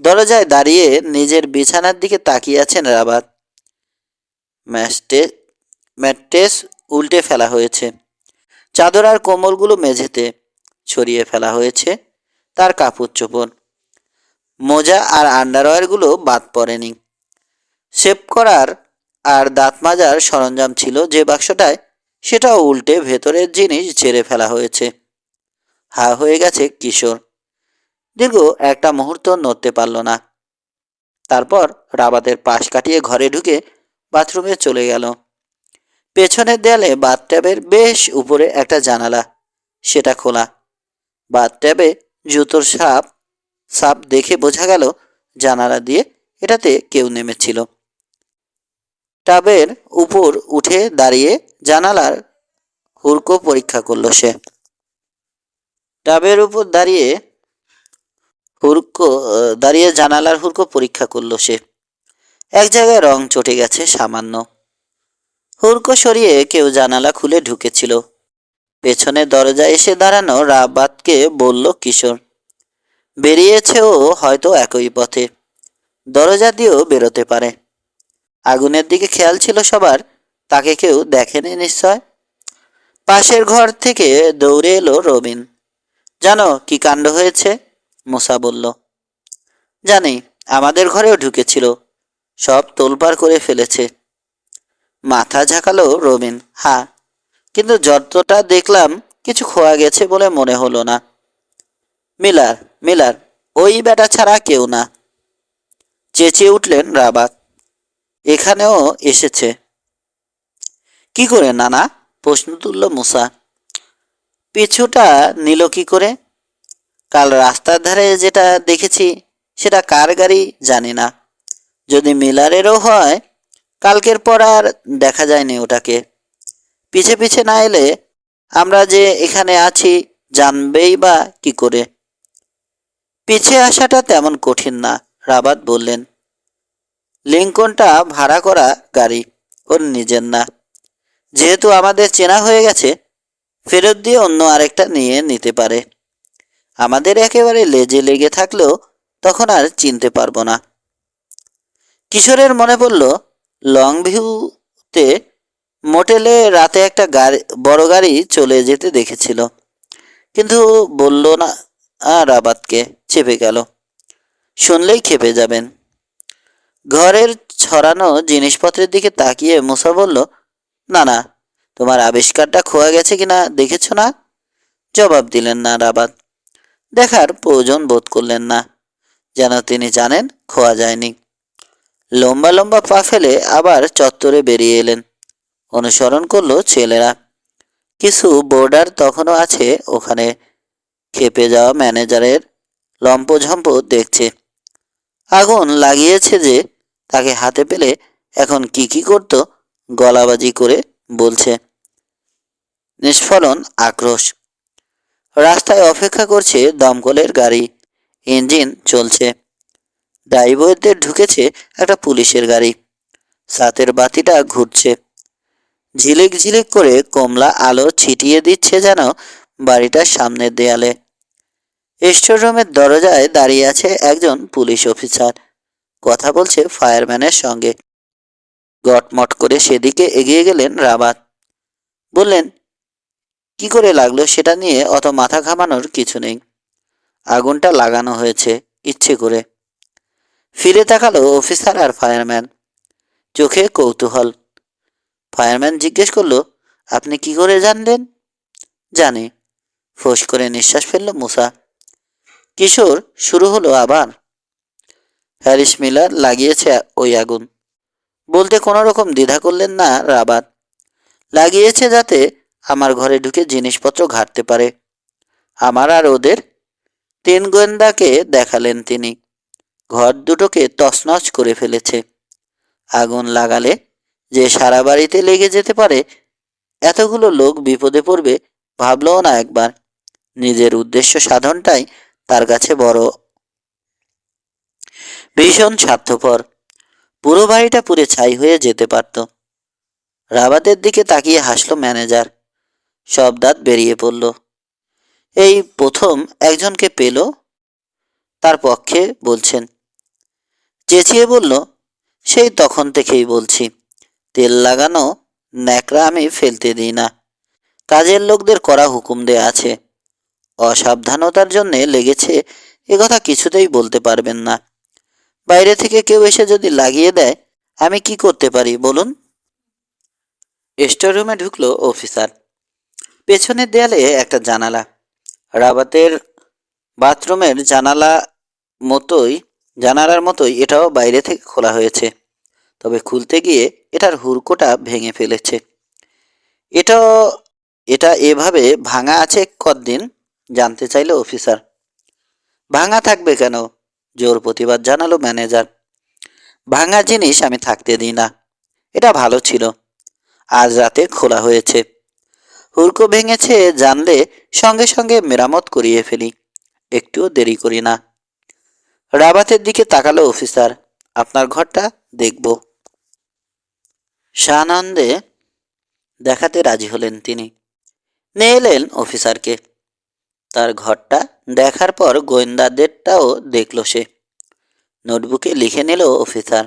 দরজায় দাঁড়িয়ে নিজের বিছানার দিকে তাকিয়ে আছেন রাবাত। ম্যাট্রেস উল্টে ফেলা হয়েছে। চাদর আর কোমলগুলো মেঝেতে ছড়িয়ে ফেলা হয়েছে। তার কাপড় চোপড়, মোজা আর আন্ডারওয়্যারগুলো বাদ পড়েনি। শেভ করার আর দাঁত মাজার সরঞ্জাম ছিল যে বাক্সটায়, সেটাও উল্টে ভেতরের জিনিস ঝেড়ে ফেলা হয়েছে। হা হয়ে গেছে কিশোর। দীর্ঘ একটা মুহূর্ত নড়তে পারল না। তারপর রাবাতের পাশ কাটিয়ে ঘরে ঢুকে বাথরুমে চলে গেল। পেছনের দেয়ালে বাথট্যাবের বেশ উপরে একটা জানালা, সেটা খোলা। বাথট্যাবে জুতোর সাপ দেখে বোঝা গেল জানালা দিয়ে এটাতে কেউ নেমেছিল। টাবের উপর উঠে দাঁড়িয়ে জানালার হুড়কো পরীক্ষা করল সে। টাবের উপর দাঁড়িয়ে জানালার হুড়কো পরীক্ষা করল সে। এক জায়গায় রং চটে গেছে সামান্য। হুড়কো সরিয়ে কেউ জানালা খুলে ঢুকেছিল। পেছনে দরজা এসে দাঁড়ানো রাবাতকে বলল কিশোর। বেরিয়েছে ও হয়তো একই পথে, দরজা দিয়েও বেরোতে পারে। আগুনের দিকে খেয়াল ছিল সবার, তাকে কেউ দেখেনি নিশ্চয়। পাশের ঘর থেকে দৌড়ে এলো রবিন। জানো কি কাণ্ড হয়েছে? মুসা বলল। জানি, আমাদের ঘরেও ঢুকেছিল, সব তোলপাড় করে ফেলেছে। মাথা ঝাঁকালো রবিন। হ্যাঁ, কিন্তু যতটা দেখলাম কিছু খোয়া গেছে বলে মনে হলো না। মিলার মিলার ওই বেটা ছাড়া কেউ না, চেঁচিয়ে উঠলেন রাবাত। এখানেও এসেছে? কি করে নানা? প্রশ্ন তুলল মুসা। পিছুটা নিল কি করে? কাল রাস্তার ধারে যেটা দেখেছি সেটা কার গাড়ি জানি না। যদি মিলারেরও হয়, কালকের পর আর দেখা যায়নি ওটাকে। পিছে পিছে না এলে আমরা যে এখানে আছি জানবেই বা কি করে? পিছে আসাটা তেমন কঠিন না, রাবাত বললেন। লিঙ্কনটা ভাড়া করা গাড়ি, ওর নিজের না। যেহেতু আমাদের চেনা হয়ে গেছে, ফেরত দিয়ে অন্য আরেকটা নিয়ে নিতে পারে। আমাদের একেবারে লেজে লেগে থাকলেও তখন আর চিনতে পারবো না। কিশোরের মনে পড়ল লং ভিউতে মোটেলে রাতে একটা গাড়ি, বড় গাড়ি চলে যেতে দেখেছিল, কিন্তু বলল না। রাবাতকে চেপে গেল। শুনলেই খেপে যাবেন। ঘরের ছড়ানো জিনিসপত্রের দিকে তাকিয়ে মুসা বলল, না না, তোমার আবিষ্কারটা খোয়া গেছে কিনা দেখেছ না? জবাব দিলেন না রাবাত। দেখার প্রয়োজন বোধ করলেন না, যেন তিনি জানেন খোয়া যায়নি। লম্বা লম্বা পা ফেলে আবার চত্বরে বেরিয়ে এলেন। অনুসরণ করলো ছেলেরা। কিছু বোর্ডার তখনও আছে ওখানে। খেপে যাওয়া ম্যানেজারের লম্পঝম্প দেখছে। আগুন লাগিয়েছে যে, তাকে হাতে পেলে এখন কি কি করতো গলাবাজি করে বলছে। নিষ্ফলন আক্রোশ। রাস্তায় অপেক্ষা করছে দমকলের গাড়ি। ইঞ্জিন চলছে। ড্রাইভারতে ঢুকেছে একটা পুলিশের গাড়ি। সাতের বাতিটা ঘুরছে। ঝিলিক ঝিলিক করে কমলা আলো ছিটিয়ে দিচ্ছে যেন বাড়িটার সামনের দেয়ালে। স্টোর রুমের দরজায় দাঁড়িয়ে আছে একজন পুলিশ অফিসার। কথা বলছে ফায়ারম্যানের সঙ্গে। গটমট করে সেদিকে এগিয়ে গেলেন রাবাত। বললেন, কি করে লাগলো সেটা নিয়ে অত মাথা ঘামানোর কিছু নেই। আগুনটা লাগানো হয়েছে ইচ্ছে করে। ফিরে তাকালো অফিসার আর ফায়ারম্যান। চোখে কৌতূহল। ফায়ারম্যান জিজ্ঞেস করলো, আপনি কি করে জানলেন? জানি। ফোঁস করে নিঃশ্বাস ফেলল মুসা। কিশোর শুরু হলো আবার। হ্যারিস মিলার লাগিয়েছে ওই আগুন। বলতে কোনো রকম দ্বিধা করলেন না রাবাত। লাগিয়েছে যাতে আমার ঘরে ঢুকে জিনিসপত্র ঘাটতে পারে। আমার আর ওদের 3 গোয়েন্দাকে দেখালেন তিনি। ঘর দুটোকে তছনছ করে ফেলেছে। আগুন লাগালে যে সারা বাড়িতে লেগে যেতে পারে, এতগুলো লোক বিপদে পড়বে ভাবলও না একবার। নিজের উদ্দেশ্য সাধনটাই তার কাছে বড়। ভীষণ স্বার্থপর। পুরো বাড়িটা পুড়ে ছাই হয়ে যেতে পারত। রাবাতের দিকে তাকিয়ে হাসলো ম্যানেজার। সব দাঁত বেরিয়ে পড়ল। এই প্রথম একজনকে পেল তার পক্ষে বলছেন। চেঁচিয়ে বলল, সেই তখন থেকেই বলছি, তেল লাগানো ন্যাকড়া আমি ফেলতে দিই না। কাজের লোকদের করা হুকুম দেয়া আছে। অসাবধানতার জন্যে লেগেছে কথা কিছুতেই বলতে পারবেন না। বাইরে থেকে কেউ এসে যদি লাগিয়ে দেয়, আমি কি করতে পারি বলুন? স্টোর রুমে ঢুকলো অফিসার। পেছনের দেয়ালে একটা জানালা। রাবাতের বাথরুমের মতোই জানালার মতোই এটাও বাইরে থেকে খোলা হয়েছে। তবে খুলতে গিয়ে এটার হুড়কোটা ভেঙে ফেলেছে। এটা এটা এভাবে ভাঙা আছে কতদিন, জানতে চাইল অফিসার। ভাঙা থাকবে কেন? জোর প্রতিবাদ জানালো ম্যানেজার। ভাঙা জিনিস আমি থাকতে দিই না। এটা ভালো ছিল, আজ রাতে খোলা হয়েছে। হুড়কো ভেঙেছে জানলে সঙ্গে সঙ্গে মেরামত করিয়ে ফেলি, একটুও দেরি করি না। রাবাতের দিকে তাকালো অফিসার। আপনার ঘরটা দেখব। সানন্দে দেখাতে রাজি হলেন তিনি। নিয়ে এলেন অফিসারকে। তার ঘরটা দেখার পর গোয়েন্দাদেরটাও দেখল সে। নোটবুকে লিখে নিল অফিসার।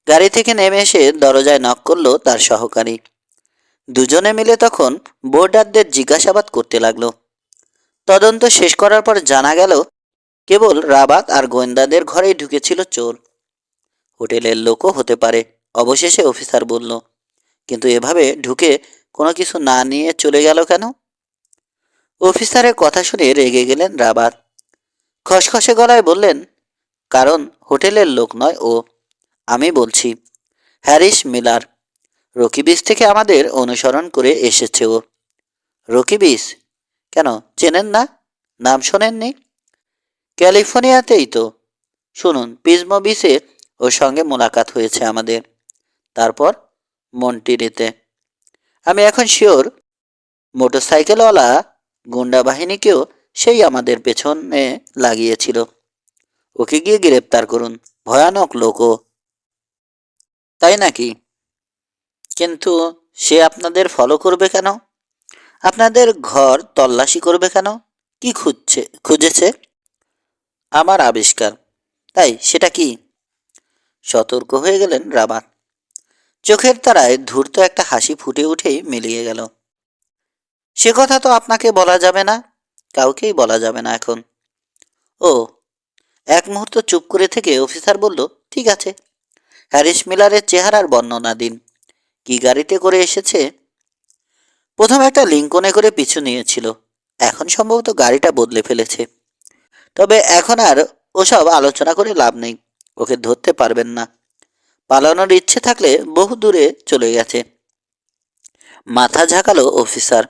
গাড়ি থেকে নেমে এসে দরজায় নক করলো তার সহকারী। দুজনে মিলে তখন বোর্ডারদের জিজ্ঞাসাবাদ করতে লাগলো। তদন্ত শেষ করার পর জানা গেল কেবল রাবাত আর গোয়েন্দাদের ঘরেই ঢুকেছিল চোর। হোটেলের লোকও হতে পারে, অবশেষে অফিসার বলল। কিন্তু এভাবে ঢুকে কোনো কিছু না নিয়ে চলে গেল কেন? অফিসারের কথা শুনে রেগে গেলেন রাবাত। খসখসে গলায় বললেন, কারণ হোটেলের লোক নয় ও, আমি বলছি। Harris Miller. রকি বিচ থেকে আমাদের অনুসরণ করে এসেছে ও। Rocky beach? কেন, চেনেন না? নাম শোনেননি? ক্যালিফোর্নিয়াতেই তো। শুনুন, পিজমো বিচে ওর সঙ্গে মোলাকাত হয়েছে আমাদের। তারপর মন্টিরেতে। আমি এখন শিওর মোটরসাইকেলওয়ালা গুন্ডা বাহিনীকেও সেই আমাদের পেছনে লাগিয়েছিল। ওকে গিয়ে গ্রেপ্তার করুন, ভয়ানক লোক ও। তাই নাকি? কিন্তু সে আপনাদের ফলো করবে কেন? আপনাদের ঘর তল্লাশি করবে কেন? কি খুঁজেছে? আমার আবিষ্কার। তাই সেটা কি? সতর্ক হয়ে গেলেন রাবাত। চোখের তারায় ধূর্ত একটা হাসি ফুটে উঠেই মিলিয়ে গেল। সে কথা তো আপনাকে বলা যাবে না, কাউকেই বলা যাবে না এখন। ও। এক মুহূর্ত চুপ করে থেকে অফিসার বলল, ঠিক আছে, হ্যারিস মিলারের চেহারার বর্ণনা দিন। কি গাড়িতে করে এসেছে? প্রথমে একটা লিঙ্কনে করে পিছু নিয়েছিল, এখন সম্ভবত গাড়িটা বদলে ফেলেছে। তবে এখন আর ওসব আলোচনা করে লাভ নেই। ওকে ধরতে পারবেন না। পালানোর ইচ্ছে থাকলে বহু দূরে চলে গেছে। মাথা ঝাঁকালো অফিসার।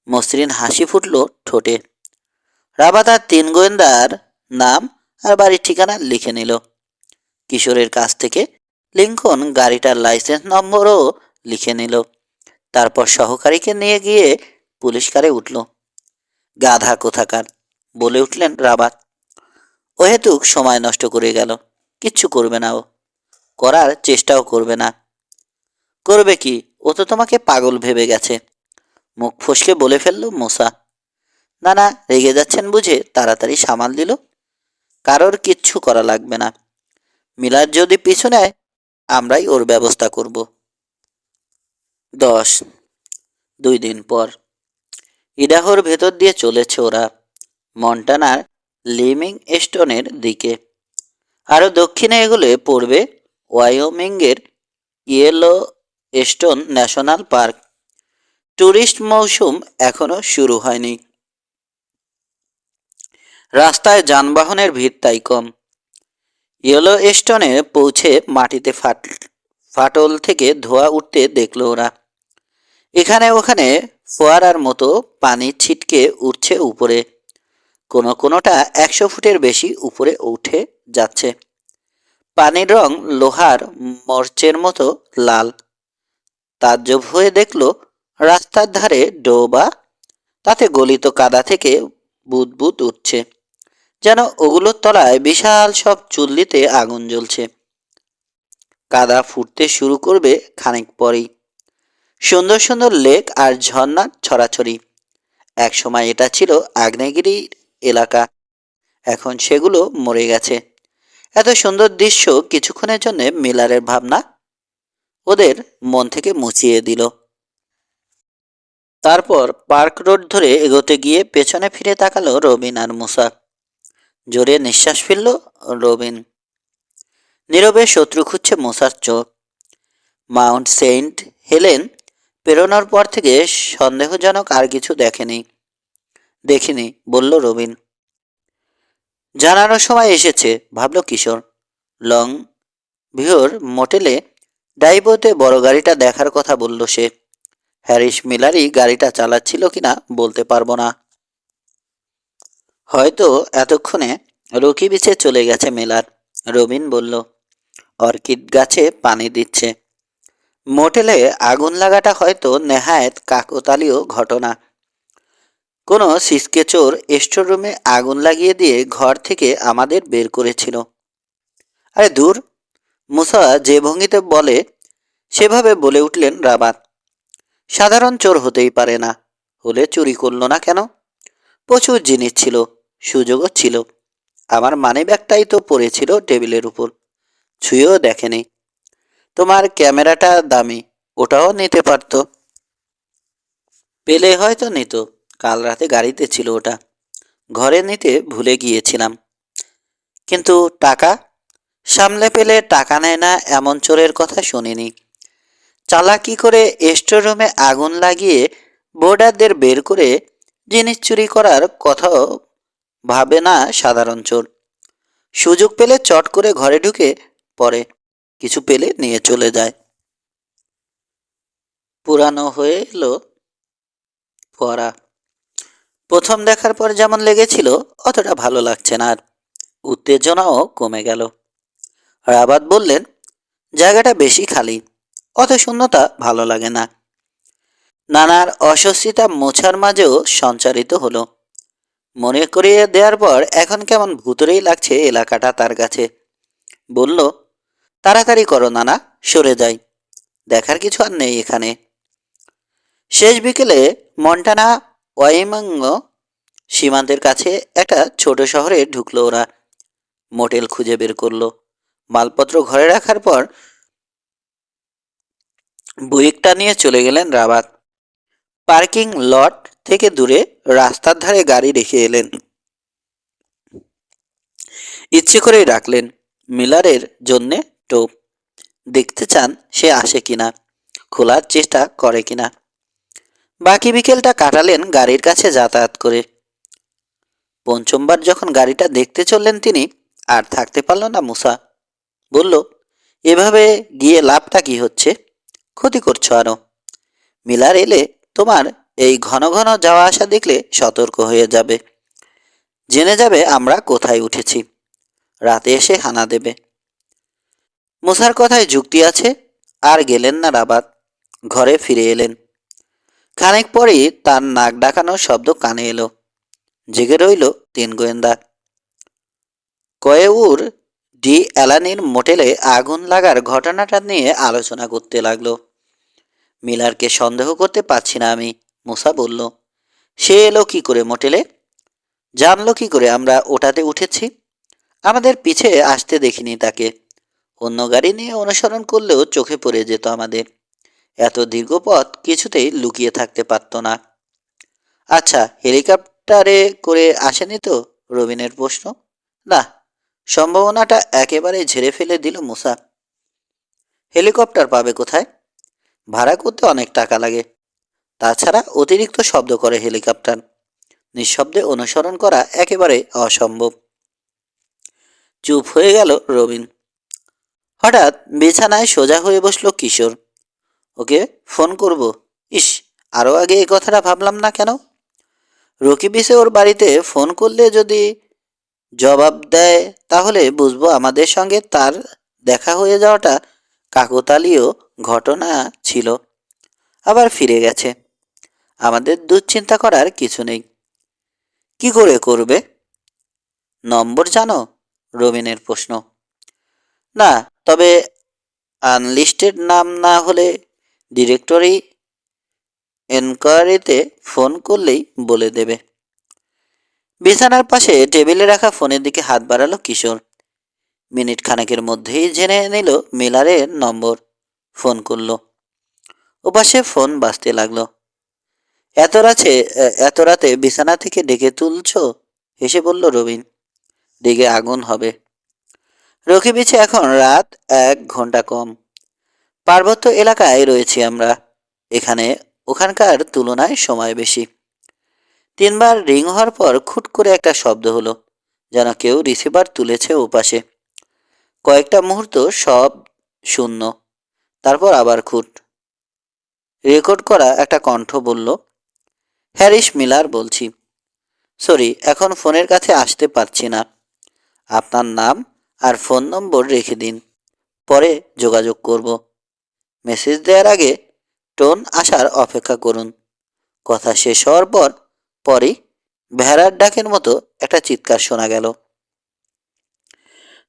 মসৃণ হাসি ফুটল ঠোঁটে। রাবাত আর তিন গোয়েন্দার নাম আর বাড়ির ঠিকানা লিখে নিল। কিশোরের কাছ থেকে লিঙ্কন গাড়িটার লাইসেন্স নম্বরও লিখে নিল। তারপর সহকারীকে নিয়ে গিয়ে পুলিশ কারে উঠল। গাধা কোথাকার, বলে উঠলেন রাবাত। অহেতুক সময় নষ্ট করে গেল। কিচ্ছু করবে না ও, করার চেষ্টাও করবে না। করবে কি? ও তো তোমাকে পাগল ভেবে গেছে। মুখ ফসকে বলে ফেলল মোসা। না না, রেগে যাচ্ছেন বুঝে তাড়াতাড়ি সামাল দিল। কারোর কিচ্ছু করা লাগবে না। মিলার যদি পিছু নেয়, আমরাই ওর ব্যবস্থা করব। 10, 2 দিন পর। ইডাহোর ভেতর দিয়ে চলেছে ওরা, মন্টানার লিভিং স্টোনের দিকে। আরও দক্ষিণে এগুলে পড়বে ওয়াইয়োমিংয়ের Yellowstone national park. Tourist মৌসুম এখনো শুরু হয়নি। রাস্তায় যানবাহনের ভিড় তাই কম। ইয়েলো স্টোনে পৌঁছে মাটিতে ফাটল থেকে ধোঁয়া উঠতে দেখল ওরা। এখানে ওখানে ফোয়ারার মতো পানি ছিটকে উঠছে উপরে। কোনোটা 100 ফুটের বেশি উপরে উঠে যাচ্ছে। পানির রং লোহার মরচের মতো লাল। তাজ্জব হয়ে দেখল রাস্তার ধারে ডোবা, তাতে গলিত কাদা থেকে বুদবুদ উঠছে, যেন ওগুলোর তলায় বিশাল সব চুল্লিতে আগুন জ্বলছে। কাদা ফুটতে শুরু করবে খানিক পরেই। সুন্দর সুন্দর লেক আর ঝর্ণার ছড়াছড়ি। একসময় এটা ছিল আগ্নেয়গিরি এলাকা, এখন সেগুলো মরে গেছে। এত সুন্দর দৃশ্য কিছুক্ষণের জন্য মিলারের ভাবনা ওদের মন থেকে মুছিয়ে দিল। তারপর পার্ক রোড ধরে এগোতে গিয়ে পেছনে ফিরে তাকালো রবিন আর মুসা। জোরে নিঃশ্বাস ফেলল রবিন। নীরবে শত্রু খুঁজছে মুসার চোখ। মাউন্ট সেন্ট হেলেন পেরোনোর পর থেকে সন্দেহজনক আর কিছু দেখিনি, বলল রবিন। জানানোর সময় এসেছে, ভাবল কিশোর। লং ভিওর মোটেলে ডাইবোতে বড় গাড়িটা দেখার কথা বলল সে। হ্যারিস মিলারই গাড়িটা চালাচ্ছিল কিনা বলতে পারবো না। হয়তো এতক্ষণে রকি বিচে চলে গেছে মিলার, রবিন বলল। অর্কিড গাছে পানি দিচ্ছে। মোটেলে আগুন লাগাটা হয়তো নেহায়েত কাকতালীয় ঘটনা। কোনো সিসকে চোর স্টোর রুমে আগুন লাগিয়ে দিয়ে ঘর থেকে আমাদের বের করেছিল। আরে দূর, মুসা যে ভঙ্গিতে বলে সেভাবে বলে উঠলেন রাবাত। সাধারণ চোর হতেই পারে না, হলে চুরি করলো না কেন? প্রচুর জিনিস ছিল, সুযোগও ছিল। আমার মানি ব্যাগটাই তো পড়েছিল টেবিলের উপর, ছুঁয়েও দেখেনি। তোমার ক্যামেরাটা দামি, ওটাও নিতে পারতো। পেলে হয়তো নিত, কাল রাতে গাড়িতে ছিল ওটা, ঘরে নিতে ভুলে গিয়েছিলাম। কিন্তু টাকা? সামলে পেলে টাকা নেয় না এমন চোরের কথা শুনিনি। চালাকি করে স্টোর রুমে আগুন লাগিয়ে বোর্ডারদের বের করে জিনিস চুরি করার কথাও ভাবে না সাধারণ চোর। সুযোগ পেলে চট করে ঘরে ঢুকে পড়ে, কিছু পেলে নিয়ে চলে যায়। পুরানো হয়ে এলো ফোয়ারা। প্রথম দেখার পর যেমন লেগেছিল অতটা ভালো লাগছে না আর। উত্তেজনাও কমে গেল। রাবাত বললেন, জায়গাটা বেশি খালি, অত শূন্যতা ভালো লাগে না। নানার অস্বস্তিতা মোছার মাঝেও সঞ্চারিত হলো। মনে করিয়ে দেওয়ার পর এখন কেমন ভুতুরেই লাগছে এলাকাটা তার কাছে। বলল, তাড়াতাড়ি করো নানা, সরে যাই, দেখার কিছু আর নেই এখানে। শেষ বিকেলে মন্টানা ওয়াইমাঙ্গ সীমান্তের কাছে একটা ছোট শহরে ঢুকলো ওরা। মোটেল খুঁজে বের করলো। মালপত্র ঘরে রাখার পর বুইকটা নিয়ে চলে গেলেন রাবাত। পার্কিং লট থেকে দূরে রাস্তার ধারে গাড়ি রেখে এলেন। ইচ্ছে করেই রাখলেন, মিলারের জন্যে টোপ। দেখতে চান সে আসে কিনা, খোলার চেষ্টা করে কিনা। বাকি বিকেলটা কাটালেন গাড়ির কাছে যাতায়াত করে। পঞ্চমবার যখন গাড়িটা দেখতে চললেন তিনি, আর থাকতে পারল না মুসা। বলল, এভাবে গিয়ে লাভটা কি হচ্ছে? ক্ষতি করছো আরো। মিলার এলে তোমার এই ঘন ঘন যাওয়া আসা দেখলে সতর্ক হয়ে যাবে। জেনে যাবে আমরা কোথায় উঠেছি। রাতে এসে হানা দেবে। মুসার কথায় যুক্তি আছে। আর গেলেন না রাবাত। ঘরে ফিরে এলেন। খানিক পরেই তার নাক ডাকানোর শব্দ কানে এলো। জেগে রইল তিন গোয়েন্দা। কয়েউর ডি অ্যালানির মোটেলে আগুন লাগার ঘটনাটা নিয়ে আলোচনা করতে লাগলো। মিলারকে সন্দেহ করতে পারছি না আমি, মুসা বলল। সে এলো কি করে মোটেলে? জানলো কি করে আমরা ওটাতে উঠেছি? আমাদের পিছে আসতে দেখিনি তাকে। অন্য গাড়ি নিয়ে অনুসরণ করলেও চোখে পড়ে যেত আমাদের। এত দীর্ঘ পথ কিছুতেই লুকিয়ে থাকতে পারত না। আচ্ছা, হেলিকপ্টারে করে আসেনি তো? রবিনের প্রশ্ন। না, সম্ভাবনাটা একেবারে ঝেড়ে ফেলে দিল মুসা। হেলিকপ্টার পাবে কোথায়? ভাড়া করতে অনেক টাকা লাগে। তাছাড়া অতিরিক্ত শব্দ করে হেলিকপ্টার। নিঃশব্দে অনুসরণ করা একেবারে অসম্ভব। চুপ হয়ে গেল রবিন। হঠাৎ বিছানায় সোজা হয়ে বসলো কিশোর। ওকে ফোন করব। ইস, আরও আগে এই কথাটা ভাবলাম না কেন? রকি বিসে ওর বাড়িতে ফোন করলে যদি জবাব দেয় তাহলে বুঝবো আমাদের সঙ্গে তার দেখা হয়ে যাওয়াটা কাকতালীয় ঘটনা ছিল। আবার ফিরে গেছে। আমাদের দুশ্চিন্তা করার কিছু নেই। কি করে করবে? নম্বর জানো? রবিনের প্রশ্ন। না, তবে আনলিস্টেড নাম না হলে ডিরেক্টরি এনকোয়ারিতে ফোন করলেই বলে দেবে। বিছানার পাশে টেবিলে রাখা ফোনের দিকে হাত বাড়ালো কিশোর। মিনিট খানেকের মধ্যেই জেনে নিল মিলারের নম্বর। ফোন করলো। ওপাশে ফোন বাজতে লাগলো। এত রাতে বিছানা থেকে ডেকে তুলছো? হেসে বলল রবিন। রেগে আগুন হবে। রকি বিছে এখন রাত 1 ঘন্টা কম। পার্বত্য এলাকায় রয়েছি আমরা। এখানে ওখানকার তুলনায় সময় বেশি। 3বার রিং হওয়ার পর খুট করে একটা শব্দ হলো, যেন কেউ রিসিভার তুলেছে ওপাশে। কয়েকটা মুহূর্ত সব শূন্য। তারপর আবার খুট। রেকর্ড করা একটা কণ্ঠ বলল, হ্যারিস মিলার বলছি। সরি, এখন ফোনের কাছে আসতে পারছি না। আপনার নাম আর ফোন নম্বর রেখে দিন, পরে যোগাযোগ করব। মেসেজ দেওয়ার আগে টোন আসার অপেক্ষা করুন। কথা শেষ হওয়ার পরই ভেড়ার ডাকের মতো একটা চিৎকার শোনা গেল।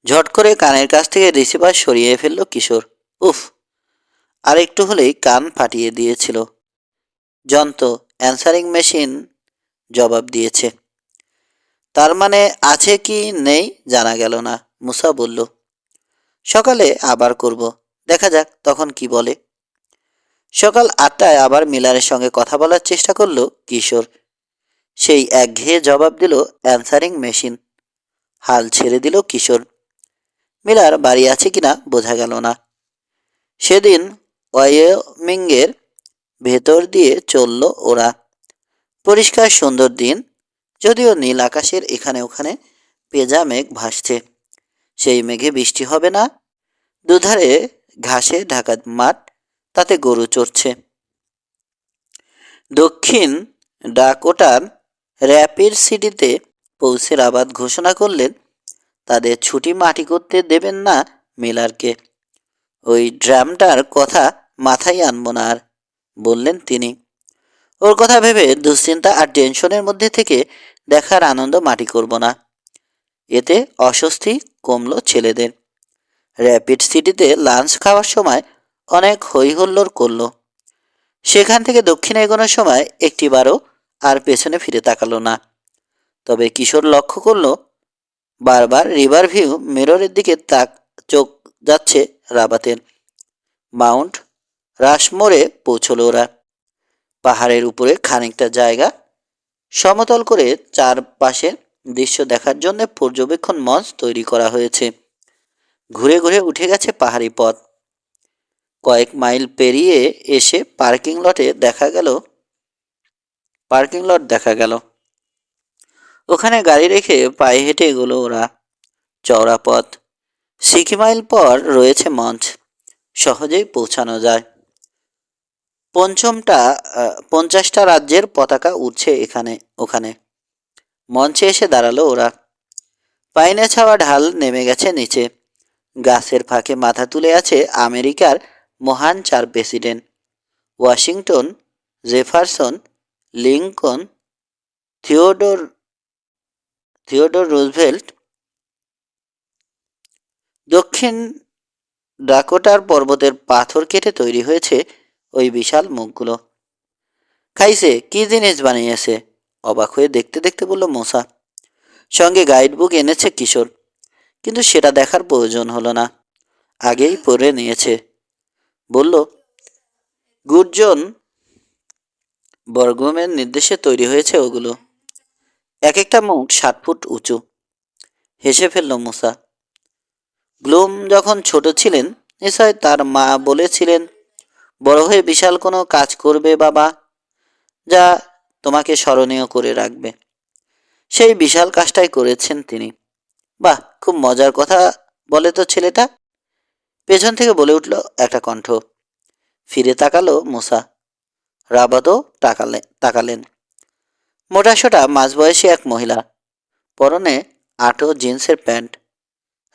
ঝট করে কানের কাছ থেকে রিসিভার সরিয়ে ফেলল কিশোর। উফ, আর একটু হলেই কান ফাটিয়ে দিয়েছিল। যন্ত্র অ্যান্সারিং মেশিন জবাব দিয়েছে। তার মানে আছে কি নেই জানা গেল না। মুসা বলল, সকালে আবার করব, দেখা যাক তখন কি বলে। সকাল 8টায় আবার মিলারের সঙ্গে কথা বলার চেষ্টা করলো কিশোর। সেই একঘেয়ে জবাব দিল অ্যান্সারিং মেশিন। হাল ছেড়ে দিল কিশোর। মিলার বাড়ি আছে কিনা বোঝা গেল না। সেদিন ওয়াইমিংয়ের ভেতর দিয়ে চলল ওরা। পরিষ্কার সুন্দর দিন, যদিও নীল আকাশের এখানে ওখানে পেঁজা মেঘ ভাসছে। সেই মেঘে বৃষ্টি হবে না। দুধারে ঘাসে ঢাকা মাঠ, তাতে গরু চড়ছে। দক্ষিণ ডাকোটার র্যাপিড সিটিতে পৌঁছে রাবাত ঘোষণা করলেন তাদের ছুটি মাটি করতে দেবেন না মিলারকে। ওই ড্রামটার কথা মাথায় আনবো না আর, বললেন তিনি। ওর কথা ভেবে দুশ্চিন্তা আর টেনশনের মধ্যে থেকে দেখার আনন্দ মাটি করব না। এতে অস্বস্তি কমলো ছেলেদের। র্যাপিড সিটিতে লাঞ্চ খাওয়ার সময় অনেক হইহল্লোড় করলো। সেখান থেকে দক্ষিণে এগোনোর সময় একটিবারও আর পেছনে ফিরে তাকালো না। তবে কিশোর লক্ষ্য করলো বারবার রিভার ভিউ মিররের দিকে চোখ যাচ্ছে রাবাতের। মাউন্ট রাশমোরে পৌঁছলো ওরা। পাহাড়ের উপরে খানিকটা জায়গা সমতল করে চারপাশের দৃশ্য দেখার জন্য পর্যবেক্ষণ মঞ্চ তৈরি করা হয়েছে। ঘুরে ঘুরে উঠে গেছে পাহাড়ি পথ। কয়েক মাইল পেরিয়ে এসে পার্কিং লট দেখা গেল। ওখানে গাড়ি রেখে পায়ে হেঁটে এগোলো ওরা। চওড়া পথ, 6 মাইল পর রয়েছে মঞ্চ, সহজেই পৌঁছানো যায়। 50টা রাজ্যের পতাকা উঠছে এখানে ওখানে। মঞ্চে এসে দাঁড়ালো ওরা। পাইনে ছাওয়া ঢাল নেমে গেছে নিচে। গাছের ফাঁকে মাথা তুলে আছে আমেরিকার মহান 4 president, Washington, Jefferson, Lincoln, Theodore Theodore Roosevelt. দক্ষিণ ডাকোটার পর্বতের পাথর কেটে তৈরি হয়েছে ওই বিশাল মুখগুলো। খাইছে, কি জিনিস বানিয়েছে? অবাক হয়ে দেখতে দেখতে বলল মোসা। সঙ্গে গাইড বুক এনেছে কিশোর, কিন্তু সেটা দেখার প্রয়োজন হলো না, আগেই পড়ে নিয়েছে। বলল, গুডজন বর্গমের নির্দেশে তৈরি হয়েছে ওগুলো। এক একটা মুখ 7 ফুট উঁচু। হেসে ফেলল মুসা। গ্লুম যখন ছোট ছিলেন নিশ্চয় তার মা বলেছিলেন, বড় হয়ে বিশাল কোনো কাজ করবে বাবা, যা তোমাকে স্মরণীয় করে রাখবে। সেই বিশাল কাজটাই করেছেন তিনি। বাহ, খুব মজার কথা বলে তো ছেলেটা। পেছন থেকে বলে উঠল একটা কণ্ঠ। ফিরে তাকালো মুসা। রাবাতও তাকালেন। মোটাসোটা মাঝবয়সী এক মহিলা, পরনে আঁটো জিন্সের প্যান্ট।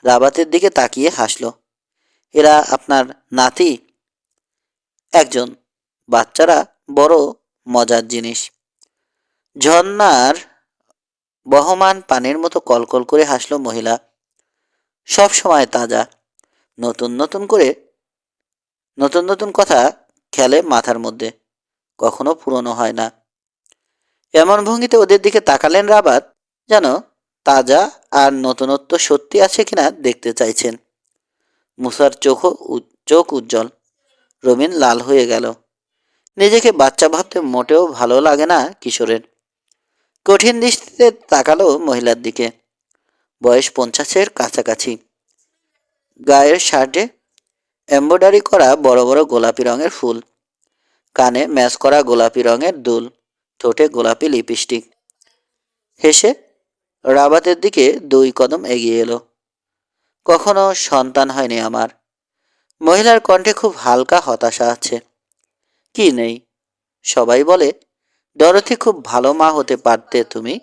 রাবাতের দিকে তাকিয়ে হাসল। এরা আপনার নাতি? একজন। বাচ্চারা বড় মজার জিনিস। ঝর্ণার বহমান পানির মতো কলকল করে হাসল মহিলা। সব সময় তাজা, নতুন নতুন কথা খেলে মাথার মধ্যে, কখনো পুরনো হয় না। এমন ভঙ্গিতে ওদের দিকে তাকালেন রাবাত, যেন তাজা আর নতুনত্ব সত্যি আছে কিনা দেখতে চাইছেন। মুসার চোখ উজ্জ্বল, রবিন লাল হয়ে গেল। নিজেকে বাচ্চা ভাবতে মোটেও ভালো লাগে না কিশোরের। কঠিন দৃষ্টিতে তাকালো মহিলার দিকে। বয়স 50-এর কাছাকাছি। গায়ের শার্টে এমব্রয়ডারি করা বড় বড় গোলাপি রঙের ফুল, কানে ম্যাচ করা গোলাপি রঙের দুল, ঠোঁটে গোলাপি লিপস্টিক। হেসে রাবাতের দিকে 2 কদম এগিয়ে এলো। কখনো সন্তান হয়নি আমার। মহিলার কণ্ঠে খুব হালকা হতাশা আছে। কি নেই? সবাই বলে ডরথি খুব ভালো মা হতে পারতে তুমি,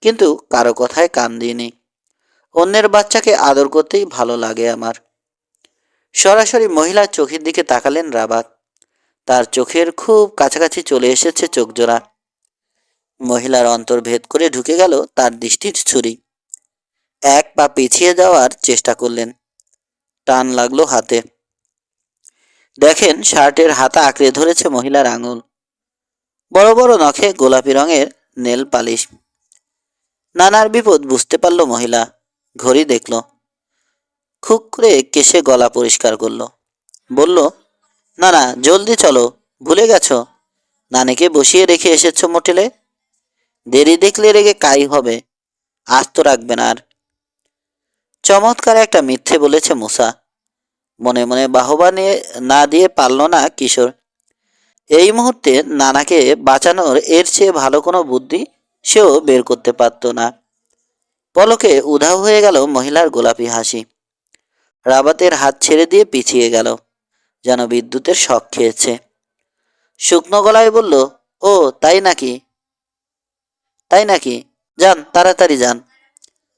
কিন্তু কারো কথায় কান দিইনি। অন্যের বাচ্চাকে আদর করতেই ভালো লাগে আমার। সরাসরি মহিলার চোখের দিকে তাকালেন রাবাত। তার চোখের খুব কাছাকাছি চলে এসেছে চোখজোড়া। মহিলার অন্তর ভেদ করে ঢুকে গেল তার দৃষ্টির ছুরি। 1 পা পিছিয়ে যাওয়ার চেষ্টা করলেন। টান লাগলো হাতে। দেখেন শার্টের হাতা আঁকড়ে ধরেছে মহিলার আঙুল। বড় বড় নখে গোলাপি রঙের নেল পালিশ। নানার বিপদ বুঝতে পারল মহিলা। ঘড়ি দেখল। খুক করে কেশে গলা পরিষ্কার করলো। বলল, না না, জলদি চলো, ভুলে গেছো নানিকে বসিয়ে রেখে এসেছো মোটেলে। দেরি দেখলে রেগে কাই হবে, আজ তো রাখবেন আর। চমৎকার একটা মিথ্যে বলেছে মুসা। মনে মনে বাহবা না দিয়ে পারল না কিশোর। এই মুহূর্তে নানাকে বাঁচানোর এর চেয়ে ভালো কোনো বুদ্ধি সেও বের করতে পারত না। পলকে উধাও হয়ে গেল মহিলার গোলাপি হাসি। রাবাতের হাত ছেড়ে দিয়ে পিছিয়ে গেল, যেন বিদ্যুতের শক খেয়েছে। শুকনো গলায় বলল, ও তাই নাকি? তাই নাকি? যান, তাড়াতাড়ি যান।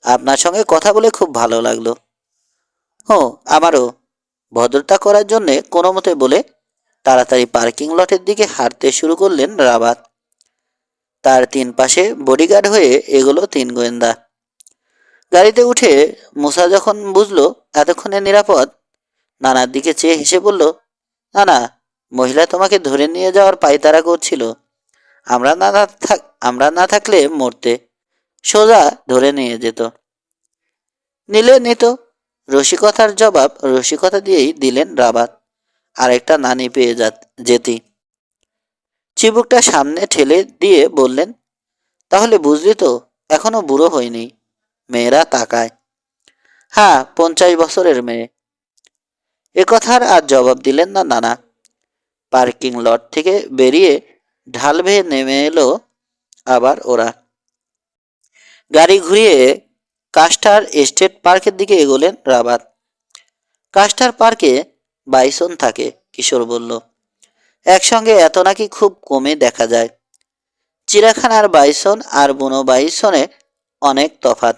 আপনার সঙ্গে কথা বলে খুব ভালো লাগলো। ও, আমারও। ভদ্রতা করার জন্যে কোনো মতে বলে তাড়াতাড়ি পার্কিং লটের দিকে হাঁটতে শুরু করলেন রাবাত। তার তিন পাশে বডিগার্ড হয়ে এগুলো তিন গোয়েন্দা। গাড়িতে উঠে মুসা যখন বুঝলো এতক্ষণে নিরাপদ, নানার দিকে চেয়ে হেসে বলল, না না, মহিলা তোমাকে ধরে নিয়ে যাওয়ার পায়তারা করছিল। আমরা না থাক আমরা না থাকলে মরতে। সোজা ধরে নিয়ে যেত। নিলে নিত। রসিকতার জবাব রসিকতা দিয়েই দিলেন রাবাত। আরেকটা নানি পেয়ে যেতি। চিবুকটা সামনে ঠেলে দিয়ে বললেন, তাহলে বুঝলি তো, এখনো বুড়ো হয়নি। মেয়েরা তাকায়। হ্যাঁ, 50 বছরের মেয়ে। এ কথার আর জবাব দিলেন না নানা। পার্কিং লট থেকে বেরিয়ে ঢাল বেয়ে নেমে এলো আবার ওরা। গাড়ি ঘুরিয়ে কাস্টার এস্টেট পার্কের দিকে এগোলেন রাবাত। কাস্টার পার্কে বাইসন থাকে, কিশোর বলল। একসঙ্গে এত নাকি খুব কমে দেখা যায়। চিড়িয়াখানার বাইসন আর বুনো বাইসনে অনেক তফাৎ।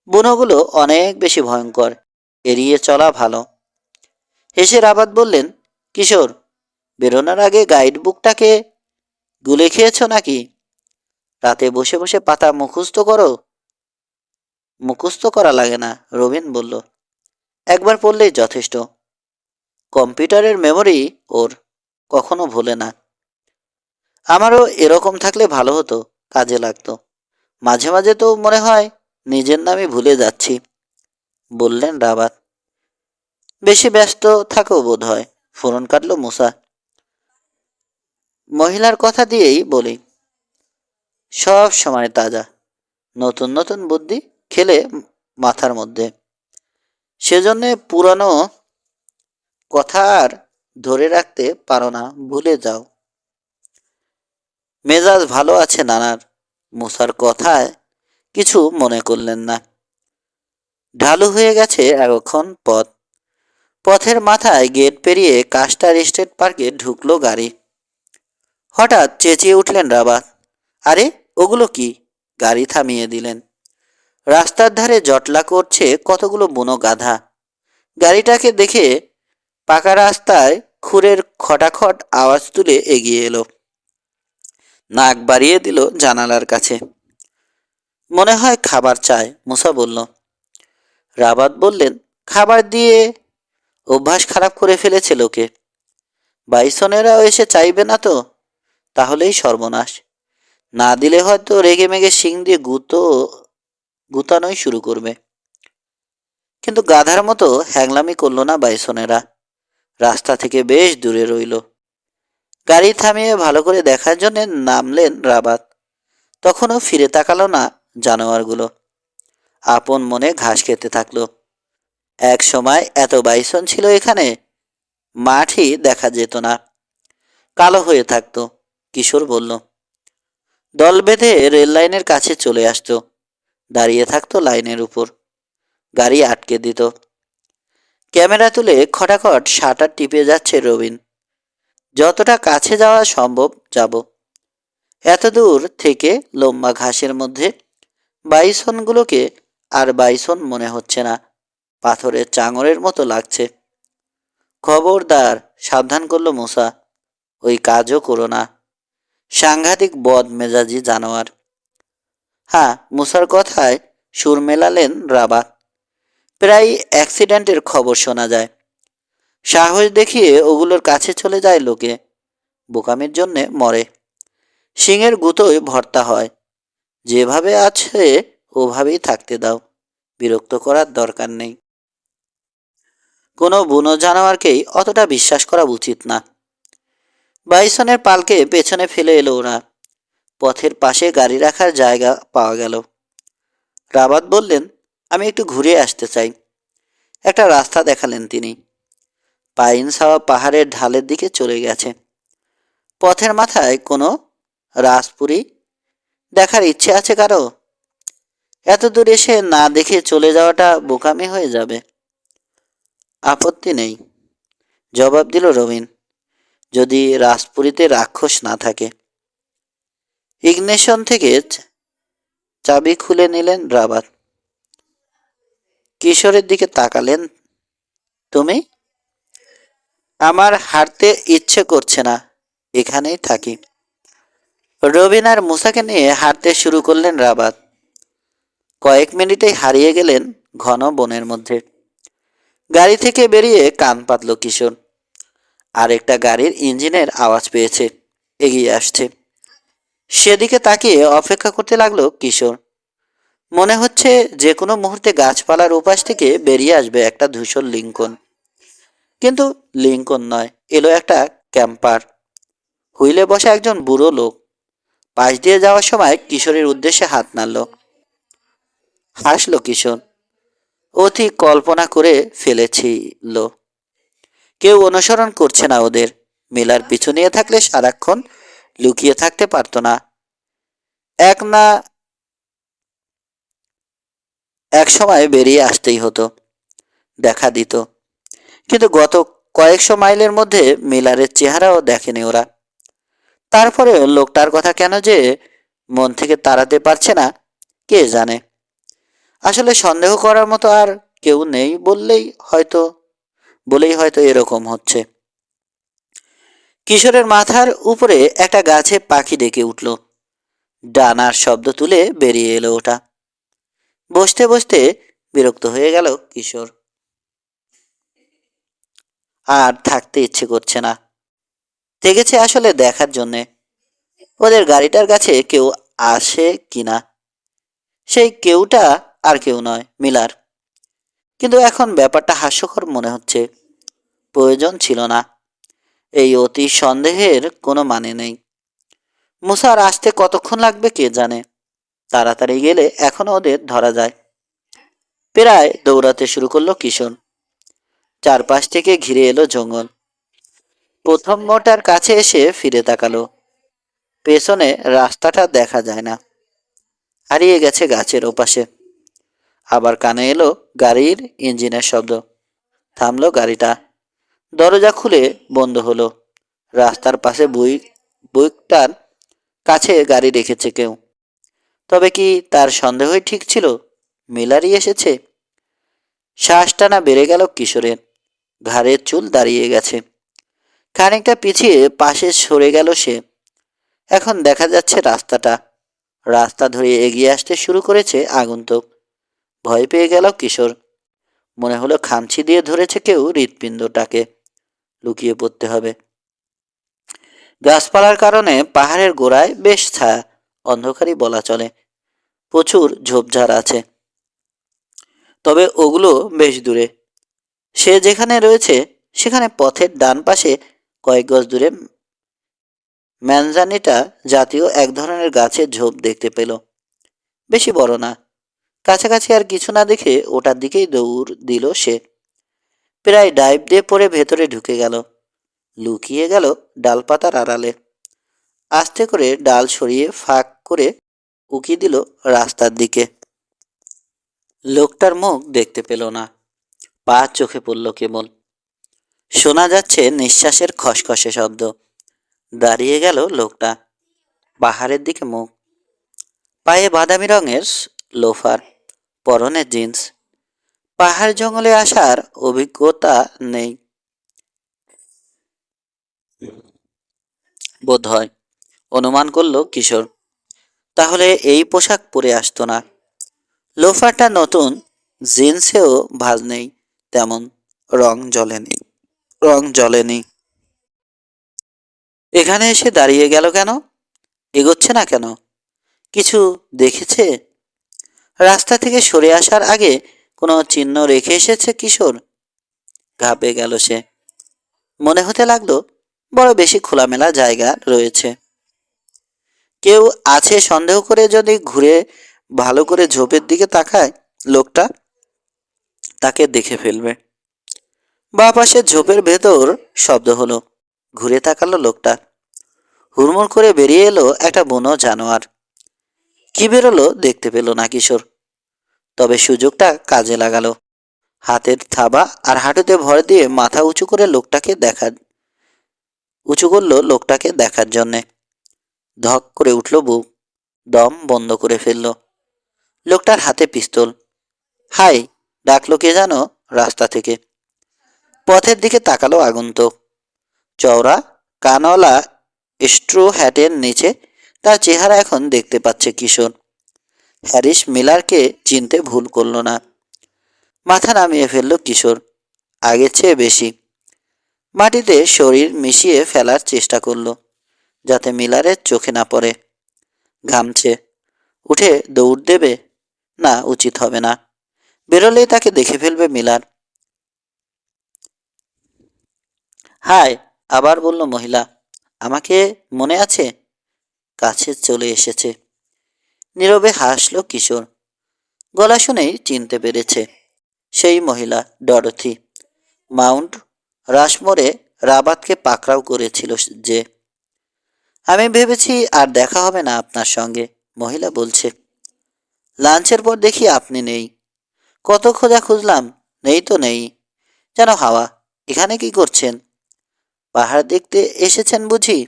বুনোগুলো অনেক বেশি ভয়ঙ্কর, এড়িয়ে চলা ভালো। হেসে রাবাত বললেন, কিশোর, বেরোনোর আগে গাইড বুকটাকে গুলে খেয়েছ নাকি? রাতে বসে বসে পাতা মুখস্থ করো। মুখস্থ করা লাগে না, রবিন বলল। একবার পড়লেই যথেষ্ট। কম্পিউটারের মেমোরি ওর, কখনো ভোলে না। আমারও এরকম থাকলে ভালো হতো, কাজে লাগতো। মাঝে মাঝে তো মনে হয় নিজের নামই ভুলে যাচ্ছি, বললেন রাবাত। বেশি ব্যস্ত থাকো বোধ হয়, ফোরন কাটল মুসা। মহিলার কথা দিয়েই বলি, সব সময় তাজা, নতুন নতুন বুদ্ধি খেলে মাথার মধ্যে। সেজন্যে পুরানো কথা আর ধরে রাখতে পারো না, ভুলে যাও। মেজাজ ভালো আছে নানার। মুসার কথায় কিছু মনে করলেন না। ঢালু হয়ে গেছে এখন পথ। পথের মাথায় গেট পেরিয়ে কাস্টার স্টেট পার্কে ঢুকলো গাড়ি। হঠাৎ চেঁচিয়ে উঠলেন রাবাত, আরে ওগুলো কি? গাড়ি থামিয়ে দিলেন। রাস্তার ধারে জটলা করছে কতগুলো বুনো গাধা। গাড়িটাকে দেখে পাকা রাস্তায় খুরের খটাখট আওয়াজ তুলে এগিয়ে এলো। নাক বাড়িয়ে দিল জানালার কাছে। মনে হয় খাবার চায়, মুসা বলল। রাবাত বললেন, খাবার দিয়ে অভ্যাস খারাপ করে ফেলেছে লোকে। বাইসনেরাও এসে চাইবে না তো? তাহলেই সর্বনাশ। না দিলে হয়তো রেগে মেগে শিং দিয়ে গুতানোই শুরু করবে। কিন্তু গাধার মতো হ্যাংলামি করলো না বাইসনেরা। রাস্তা থেকে বেশ দূরে রইল। গাড়ি থামিয়ে ভালো করে দেখার জন্য নামলেন রাবাত। তখনও ফিরে তাকালো না জানোয়ারগুলো। আপন মনে ঘাস খেতে থাকলো। এক সময় এত বাইসন ছিল এখানে, মাঠই দেখা যেত না, কালো হয়ে থাকতো। কিশোর বলল। দল বেঁধে রেল লাইনের কাছে চলে আসতো, দাঁড়িয়ে থাকতো লাইনের উপর। গাড়ি আটকে দিত। ক্যামেরা তুলে খটাখট শাটার টিপে যাচ্ছে রবিন। যতটা কাছে যাওয়া সম্ভব যাব। এত দূর থেকে লম্বা ঘাসের মধ্যে বাইসনগুলোকে আর বাইসন মনে হচ্ছে না, পাথরের চাঙড়ের মতো লাগছে। খবরদার, সাবধান করলো মুসা, ওই কাজও করো না। সাংঘাতিক বদ মেজাজি জানোয়ার। হ্যাঁ, মুসার কথায় সুর মেলালেন রাবাত। প্রায় অ্যাক্সিডেন্টের খবর শোনা যায়। সাহস দেখিয়ে ওগুলোর কাছে চলে যায় লোকে, বোকামির জন্যে মরে। শিঙের গুঁতোয় ভর্তা হয়। যেভাবে আছে ওভাবেই থাকতে দাও, বিরক্ত করার দরকার নেই। কোনো বুনো জানোয়ারকেই অতটা বিশ্বাস করা উচিত না। বাইসনের পালকে পেছনে ফেলে এলো ওরা। পথের পাশে গাড়ি রাখার জায়গা পাওয়া গেল। রাবাত বললেন, আমি একটু ঘুরে আসতে চাই। একটা রাস্তা দেখালেন তিনি। পাইন ছাওয়া পাহাড়ের ঢালের দিকে চলে গেছে। পথের মাথায় কোনো রাজপুরী দেখার ইচ্ছে আছে কারো? এত দূর এসে না দেখে চলে যাওয়াটা বোকামি হয়ে যাবে। আপত্তি নেই, জবাব দিল রবিন, যদি রাজপুরীতে রাক্ষস না থাকে। ইগনিশন থেকে চাবি খুলে নিলেন রাবাত। কিশোরের দিকে তাকালেন। তুমি? আমার হাঁটতে ইচ্ছে করছে না, এখানেই থাকি। রবিন আর মুসাকে নিয়ে হাঁটতে শুরু করলেন রাবাত। কয়েক মিনিটেই হারিয়ে গেলেন ঘন বনের মধ্যে। গাড়ি থেকে বেরিয়ে কান পাতল কিশোর। আরেকটা গাড়ির ইঞ্জিনের আওয়াজ পেয়েছে, এগিয়ে আসছে। সেদিকে তাকিয়ে অপেক্ষা করতে লাগলো কিশোর। মনে হচ্ছে যে কোনো মুহূর্তে গাছপালার উপাস থেকে বেরিয়ে আসবে একটা ধূসর লিঙ্কন। কিন্তু লিঙ্কন নয়, এলো একটা ক্যাম্পার। হুইলে বসা একজন বুড়ো লোক। পাশ দিয়ে যাওয়ার সময় কিশোরের উদ্দেশ্যে হাত নাড়ল। হাসল কিশোর। অতি কল্পনা করে ফেলেছিল। কেউ অনুসরণ করছে না ওদের। মিলার পিছু নিয়ে থাকলে সারাক্ষণ লুকিয়ে থাকতে পারতো না। এক না এক সময় বেরিয়ে আসতেই হতো, দেখা দিত। কিন্তু গত কয়েকশো মাইলের মধ্যে মিলারের চেহারাও দেখেনি ওরা। তারপরে লোকটার কথা কেন যে মন থেকে তাড়াতে পারছে না কে জানে। আসলে সন্দেহ করার মতো আর কেউ নেই বলেই হয়তো এরকম হচ্ছে। কিশোরের মাথার উপরে একটা গাছে পাখি ডেকে উঠল। ডানার শব্দ তুলে বেরিয়ে এলো ওটা। বসতে বসতে বিরক্ত হয়ে গেল কিশোর। আর থাকতে ইচ্ছে করছে না। জেগেছে আসলে দেখার জন্যে ওদের গাড়িটার কাছে কেউ আসে কিনা। সেই কেউটা আর কেউ নয়, মিলার। কিন্তু এখন ব্যাপারটা হাস্যকর মনে হচ্ছে। প্রয়োজন ছিল না। এই অতি সন্দেহের কোনো মানে নেই। মুসার আসতে কতক্ষণ লাগবে কে জানে। তাড়াতাড়ি গেলে এখনো ওদের ধরা যায়। প্রায় দৌড়াতে শুরু করলো কিশোর। চারপাশ থেকে ঘিরে এলো জঙ্গল। প্রথম মোটার কাছে এসে ফিরে তাকালো। পেছনে রাস্তাটা দেখা যায় না, হারিয়ে গেছে গাছের ওপাশে। আবার কানে এলো গাড়ির ইঞ্জিনের শব্দ। থামলো গাড়িটা। দরজা খুলে বন্ধ হলো। রাস্তার পাশে বুকটার কাছে গাড়ি রেখেছে কেউ। তবে কি তার সন্দেহই ঠিক ছিল? মিলারই এসেছে। শ্বাস টানা বেড়ে গেল কিশোরের। ঘাড়ের চুল দাঁড়িয়ে গেছে। খানিকটা পিছিয়ে পাশে সরে গেল সে। এখন দেখা যাচ্ছে রাস্তাটা। রাস্তা ধরে এগিয়ে আসতে শুরু করেছে আগন্তুক। ভয় পেয়ে গেল কিশোর। মনে হলো খামচি দিয়ে ধরেছে কেউ হৃৎপিণ্ডটাকে। লুকিয়ে পড়তে হবে। গাছপালার কারণে পাহাড়ের গোড়ায় বেশ ছায়া, অন্ধকারই বলা চলে। প্রচুর ঝোপঝাড় আছে, তবে ওগুলো বেশ দূরে। সে যেখানে রয়েছে সেখানে পথের ডান পাশে কয়েক গজ দূরে ম্যানজানিটা জাতীয় এক ধরনের গাছের ঝোপ দেখতে পেল। বেশি বড় না। কাছাকাছি আর কিছু না দেখে ওটার দিকেই দৌড় দিল সে। প্রায় ডাইভ দিয়ে পড়ে ভেতরে ঢুকে গেল। লুকিয়ে গেল ডালপাতার আড়ালে। আস্তে করে ডাল সরিয়ে ফাঁক করে উকি দিল রাস্তার দিকে। লোকটার মুখ দেখতে পেল না। পা চোখে পড়ল কেবল। শোনা যাচ্ছে নিঃশ্বাসের খসখসে শব্দ। দাঁড়িয়ে গেল লোকটা। পাহাড়ের দিকে মুখ। পায়ে বাদামি রঙের লোফার, পরনে জিন্স। পাহাড় জঙ্গলে আসার অভিজ্ঞতা নেই বোধ হয়, অনুমান করল কিশোর। তাহলে এই পোশাক পরে আসতো না। লোফারটা নতুন, জিন্সেও ভাঁজ নেই তেমন। রং জ্বলেনি রং জ্বলেনি। এখানে এসে দাঁড়িয়ে গেল কেন? এগোচ্ছে না কেন? কিছু দেখেছে? রাস্তা থেকে সরে আসার আগে কোনো চিহ্ন রেখে এসেছে কিশোর? ঘাবড়ে গেল সে। মনে হতে লাগলো বড় বেশি খোলামেলা জায়গা রয়েছে। কেউ আছে সন্দেহ করে যদি ঘুরে ভালো করে ঝোপের দিকে তাকায়, লোকটা তাকে দেখে ফেলবে। বাঁ পাশের ঝোপের ভেতর শব্দ হলো। ঘুরে তাকালো লোকটা। হুড়মুড় করে বেরিয়ে এলো একটা বুনো জানোয়ার। কি বেরোলো দেখতে পেল না কিশোর। তবে সুযোগটা কাজে লাগালো। হাতের থাবা আর হাঁটুতে ভর দিয়ে মাথা উঁচু করলো লোকটাকে দেখার জন্যে। ধক করে উঠল বুক, দম বন্ধ করে ফেলল। লোকটার হাতে পিস্তল। হাই, ডাকলো কে জানো রাস্তা থেকে। পথের দিকে তাকালো আগন্তুক। চওড়া কানওয়ালা স্ট্রো হ্যাটের নিচে তার চেহারা এখন দেখতে পাচ্ছে কিশোর। হ্যারিস মিলারকে চিনতে ভুল করল না। মাথা নামিয়ে ফেলল কিশোর, আগের চেয়ে বেশি। মাটিতে শরীর মিশিয়ে ফেলার চেষ্টা করল, যাতে মিলারের চোখে না পড়ে। ঘামছে। উঠে দৌড় দেবে? না, উচিত হবে না। বেরোলেই তাকে দেখে ফেলবে মিলার। হায়, আবার বলল মহিলা। আমাকে মনে আছে? কাছে চলে এসেছে। নীরবে হাসল কিশোর। গলা শুনেই চিনতে পেরেছে। সেই মহিলা ডরথি, মাউন্ট রাশমোরে রাবাতকে পাকড়াও করেছিল যে। আমি ভেবেছি আর দেখা হবে না আপনার সঙ্গে, মহিলা বলছে। লাঞ্চের পর দেখি আপনি নেই। কত খোঁজা খুঁজলাম, নেই তো নেই। যেন হাওয়া। এখানে কি করছেন? পাহাড় দেখতে এসেছেন বুঝি?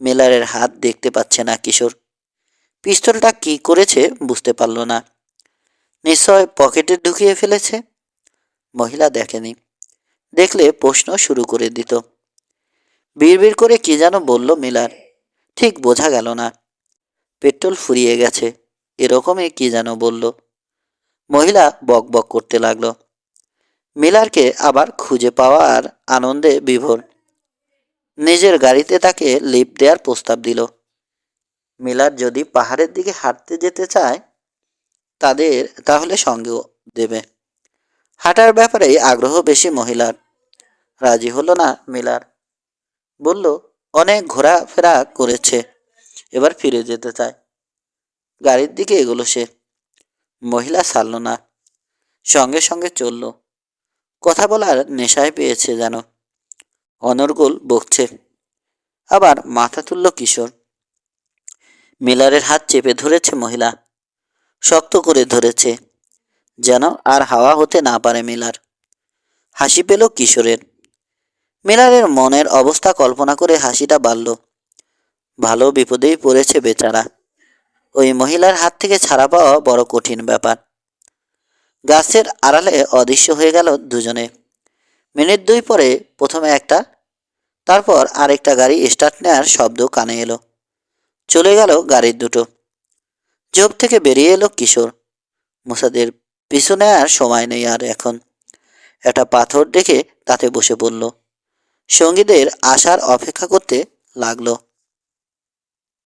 মিলারের হাত দেখতে পাচ্ছে না কিশোর। পিস্তলটা কি করেছে বুঝতে পারল না। নিশ্চয় পকেটে ঢুকিয়ে ফেলেছে। মহিলা দেখেনি। দেখলে প্রশ্ন শুরু করে দিত। বিড়বিড় করে কি যেন বলল মিলার, ঠিক বোঝা গেল না। পেট্রোল ফুরিয়ে গেছে, এরকমই কি যেন বলল। মহিলা বক বক করতে লাগলো। মিলারকে আবার খুঁজে পাওয়ার আনন্দে বিভোর। নিজের গাড়িতে তাকে লিফট দেওয়ার প্রস্তাব দিল। মিলার যদি পাহাড়ের দিকে হাঁটতে যেতে চায় তাদের, তাহলে সঙ্গেও দেবে। হাঁটার ব্যাপারে আগ্রহ বেশি মহিলার। রাজি হলো না মিলার। বলল, অনেক ঘোরাফেরা করেছে, এবার ফিরে যেতে চায়। গাড়ির দিকে এগোলো সে। মহিলা ছাড়ল না, সঙ্গে সঙ্গে চলল। কথা বলার নেশায় পেয়েছে যেন। অনর্গল বকছে। আবার মাথা তুলল কিশোর। মিলারের হাত চেপে ধরেছে মহিলা, শক্ত করে ধরেছে, যেন আর হাওয়া হতে না পারে মিলার। হাসি পেল কিশোরের। মিলারের মনের অবস্থা কল্পনা করে হাসিটা বাড়ল। ভালো বিপদেই পড়েছে বেচারা। ওই মহিলার হাত থেকে ছাড়া পাওয়া বড় কঠিন ব্যাপার। গাছের আড়ালে অদৃশ্য হয়ে গেল দুজনে। মিনিট দুই পরে প্রথমে একটা, তারপর আরেকটা গাড়ি স্টার্ট নেওয়ার শব্দ কানে এলো। চলে গেল গাড়ির দুটো। জোপ থেকে বেরিয়ে এলো কিশোর। মুসাদের পিছু নেওয়ার সময় নেই আর এখন। একটা পাথর দেখে তাতে বসে পড়ল। সঙ্গীদের আসার অপেক্ষা করতে লাগলো।